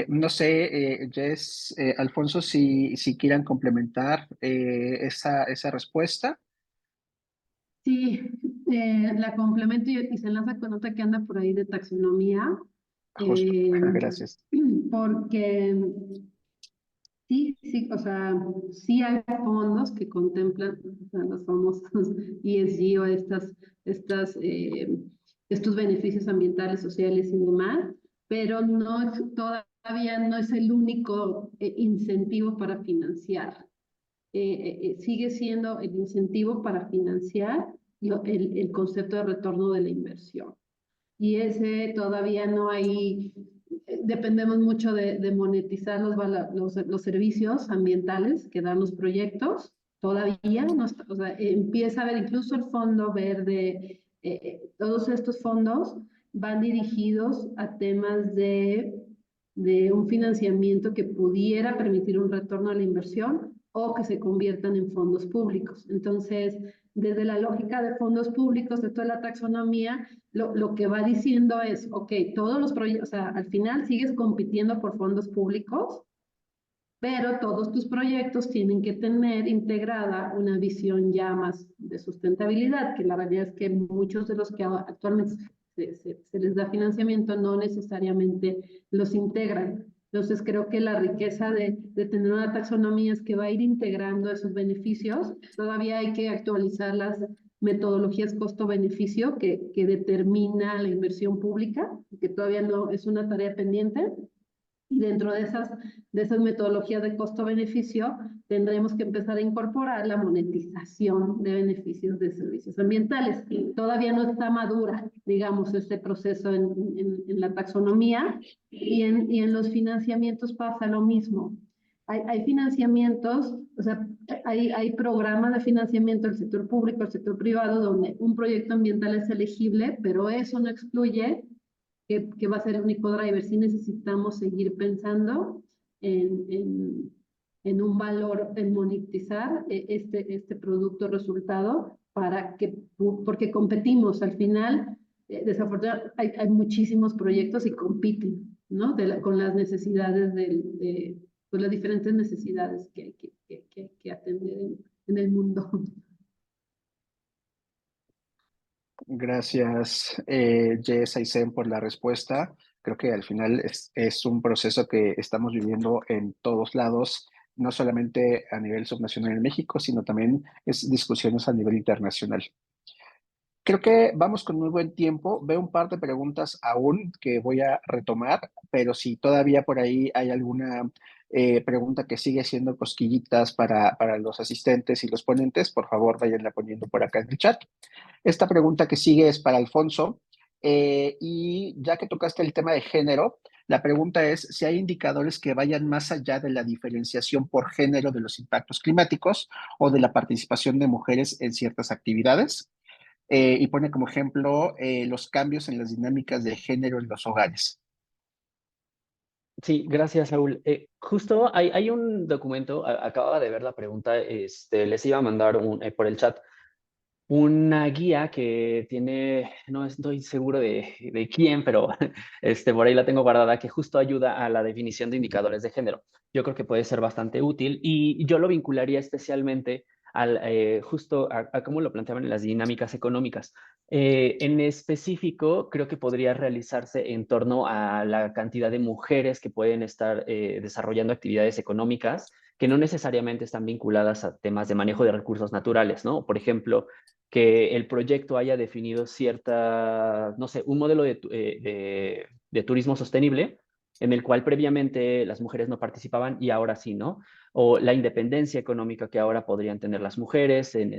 No sé, Jess, Alfonso, si quieran complementar esa respuesta. Sí, la complemento y se enlaza con otra que anda por ahí de taxonomía. Justo, gracias. Porque sí, o sea, sí hay fondos que contemplan, o sea, los famosos ESG o estos beneficios ambientales, sociales y demás, pero todavía no es el único incentivo para financiar sigue siendo el incentivo para financiar el concepto de retorno de la inversión. Y ese todavía no hay, dependemos mucho de monetizar los servicios ambientales que dan los proyectos. Todavía no está, o sea, empieza a ver incluso el fondo verde, todos estos fondos van dirigidos a temas de un financiamiento que pudiera permitir un retorno a la inversión o que se conviertan en fondos públicos. Entonces, desde la lógica de fondos públicos, de toda la taxonomía, lo que va diciendo es, ok, todos los proyectos, o sea, al final sigues compitiendo por fondos públicos, pero todos tus proyectos tienen que tener integrada una visión ya más de sustentabilidad, que la realidad es que muchos de los que actualmente se les da financiamiento no necesariamente los integran. Entonces creo que la riqueza de tener una taxonomía es que va a ir integrando esos beneficios. Todavía hay que actualizar las metodologías costo-beneficio que determina la inversión pública, que todavía no es una tarea pendiente. Y dentro de esas metodologías de costo-beneficio, tendremos que empezar a incorporar la monetización de beneficios de servicios ambientales. Todavía no está madura, digamos, este proceso en la taxonomía y en los financiamientos pasa lo mismo. Hay financiamientos, o sea, hay programas de financiamiento del sector público, del sector privado, donde un proyecto ambiental es elegible, pero eso no excluye que va a ser el único driver. Sí necesitamos seguir pensando en un valor, en monetizar este producto resultado porque competimos. Al final, desafortunadamente, hay muchísimos proyectos y compiten, ¿no? Con las necesidades pues las diferentes necesidades que hay que atender en el mundo. Gracias, Jess Aysén, por la respuesta. Creo que al final es un proceso que estamos viviendo en todos lados, no solamente a nivel subnacional en México, sino también es discusiones a nivel internacional. Creo que vamos con muy buen tiempo. Veo un par de preguntas aún que voy a retomar, pero si todavía por ahí hay alguna pregunta que sigue siendo cosquillitas para los asistentes y los ponentes, por favor, váyanla poniendo por acá en el chat. Esta pregunta que sigue es para Alfonso, y ya que tocaste el tema de género, la pregunta es si hay indicadores que vayan más allá de la diferenciación por género de los impactos climáticos o de la participación de mujeres en ciertas actividades, y pone como ejemplo los cambios en las dinámicas de género en los hogares. Sí, gracias, Saúl. Justo hay un documento, acababa de ver la pregunta, les iba a mandar por el chat una guía que tiene, no estoy seguro de quién, pero por ahí la tengo guardada, que justo ayuda a la definición de indicadores de género. Yo creo que puede ser bastante útil y yo lo vincularía especialmente justo a cómo lo planteaban en las dinámicas económicas. En específico, creo que podría realizarse en torno a la cantidad de mujeres que pueden estar desarrollando actividades económicas que no necesariamente están vinculadas a temas de manejo de recursos naturales, ¿no? Por ejemplo, que el proyecto haya definido cierta, no sé, un modelo de turismo sostenible en el cual previamente las mujeres no participaban y ahora sí, ¿no? O la independencia económica que ahora podrían tener las mujeres en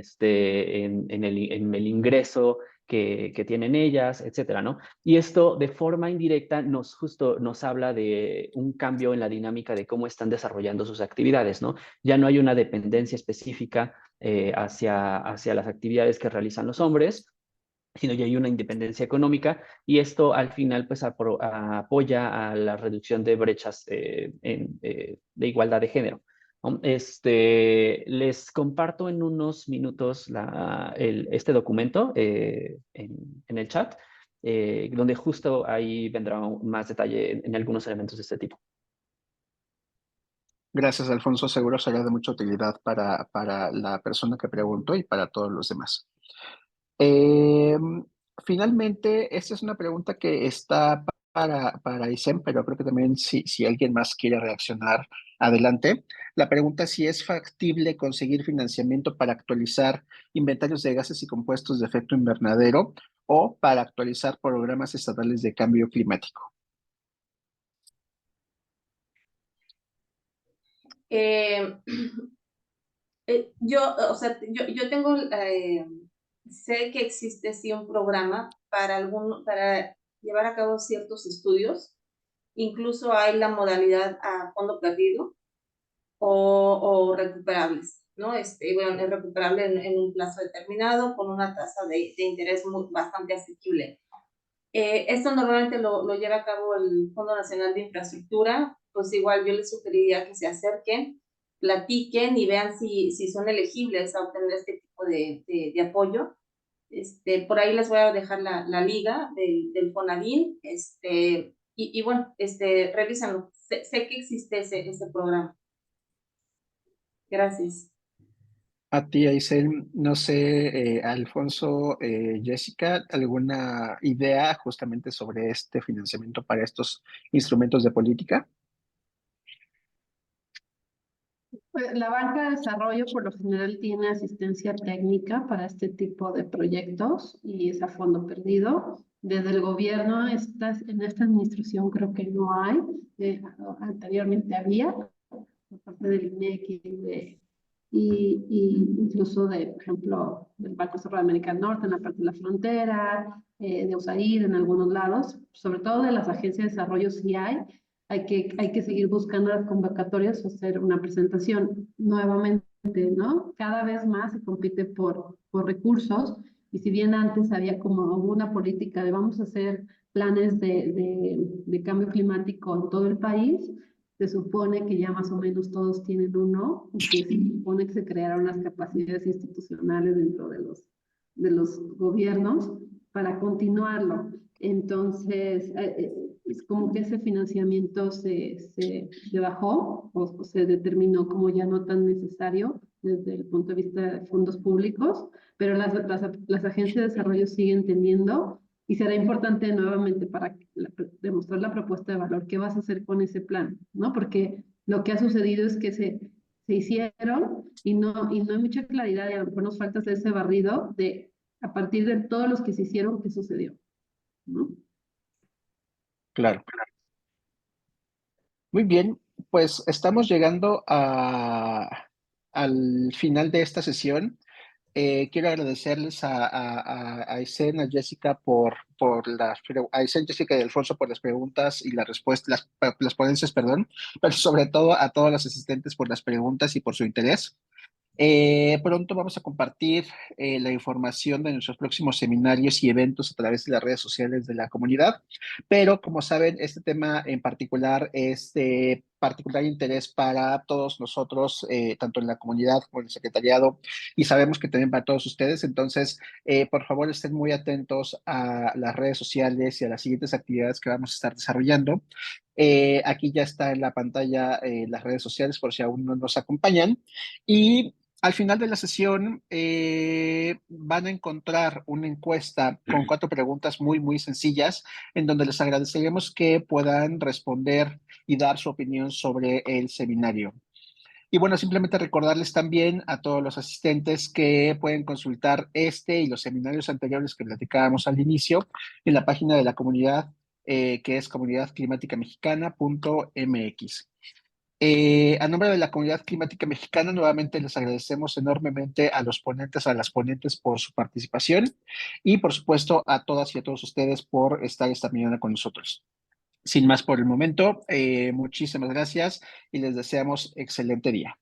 el ingreso que tienen ellas, etcétera, ¿no? Y esto de forma indirecta justo nos habla de un cambio en la dinámica de cómo están desarrollando sus actividades, ¿no? Ya no hay una dependencia específica hacia las actividades que realizan los hombres, sino ya hay una independencia económica y esto al final pues apoya a la reducción de brechas de igualdad de género, ¿no? Les comparto en unos minutos este documento en el chat, donde justo ahí vendrá más detalle en algunos elementos de este tipo. Gracias, Alfonso. Seguro será de mucha utilidad para la persona que preguntó y para todos los demás. Eh, Finalmente, esta es una pregunta que está para Isem, pero creo que también si alguien más quiere reaccionar, adelante. La pregunta es si es factible conseguir financiamiento para actualizar inventarios de gases y compuestos de efecto invernadero o para actualizar programas estatales de cambio climático. O sea, yo tengo, sé que existe sí un programa para llevar a cabo ciertos estudios. Incluso hay la modalidad a fondo perdido o recuperables, ¿no? Bueno, es recuperable en un plazo determinado con una tasa de interés bastante asequible. Esto normalmente lo lleva a cabo el Fondo Nacional de Infraestructura, pues igual yo les sugeriría que se acerquen, platiquen y vean si son elegibles a obtener este tipo de apoyo. Por ahí les voy a dejar la liga del Fonavin, y bueno, revísenlo. Sé que existe ese programa. Gracias. A ti, Aisel, no sé, Alfonso, Jessica, ¿alguna idea justamente sobre este financiamiento para estos instrumentos de política? Pues la banca de desarrollo por lo general tiene asistencia técnica para este tipo de proyectos y es a fondo perdido. Desde el gobierno, en esta administración creo que no hay, anteriormente había, por parte del INEC y incluso de, por ejemplo, del Banco Central de América del Norte, en la parte de la frontera, de USAID en algunos lados, sobre todo de las agencias de desarrollo sí hay que seguir buscando las convocatorias o hacer una presentación nuevamente, ¿no? Cada vez más se compite por recursos y si bien antes había como una política de vamos a hacer planes de cambio climático en todo el país, se supone que ya más o menos todos tienen uno y que se supone que se crearon las capacidades institucionales dentro de los gobiernos para continuarlo. Entonces, es como que ese financiamiento se bajó o se determinó como ya no tan necesario desde el punto de vista de fondos públicos, pero las agencias de desarrollo siguen teniendo y será importante nuevamente para demostrar la propuesta de valor. ¿Qué vas a hacer con ese plan? ¿No? Porque lo que ha sucedido es que se hicieron y no hay mucha claridad y a lo mejor nos falta hacer ese barrido de a partir de todos los que se hicieron, ¿qué sucedió? ¿No? Claro. Muy bien, pues estamos llegando al final de esta sesión. Quiero agradecerles a Aysén, a Jessica a Aysén, Jessica y Alfonso por las preguntas y las respuestas, las ponencias, perdón, pero sobre todo a todos los asistentes por las preguntas y por su interés. Pronto vamos a compartir la información de nuestros próximos seminarios y eventos a través de las redes sociales de la comunidad, pero como saben, este tema en particular es de particular interés para todos nosotros, tanto en la comunidad como en el secretariado, y sabemos que también para todos ustedes. Entonces, por favor, estén muy atentos a las redes sociales y a las siguientes actividades que vamos a estar desarrollando. Aquí ya está en la pantalla las redes sociales por si aún no nos acompañan. Y al final de la sesión van a encontrar una encuesta con 4 preguntas muy, muy sencillas en donde les agradeceremos que puedan responder y dar su opinión sobre el seminario. Y bueno, simplemente recordarles también a todos los asistentes que pueden consultar este y los seminarios anteriores que platicábamos al inicio en la página de la comunidad que es comunidadclimáticamexicana.mx. A nombre de la comunidad climática mexicana, nuevamente les agradecemos enormemente a los ponentes, a las ponentes por su participación y por supuesto a todas y a todos ustedes por estar esta mañana con nosotros. Sin más por el momento, muchísimas gracias y les deseamos excelente día.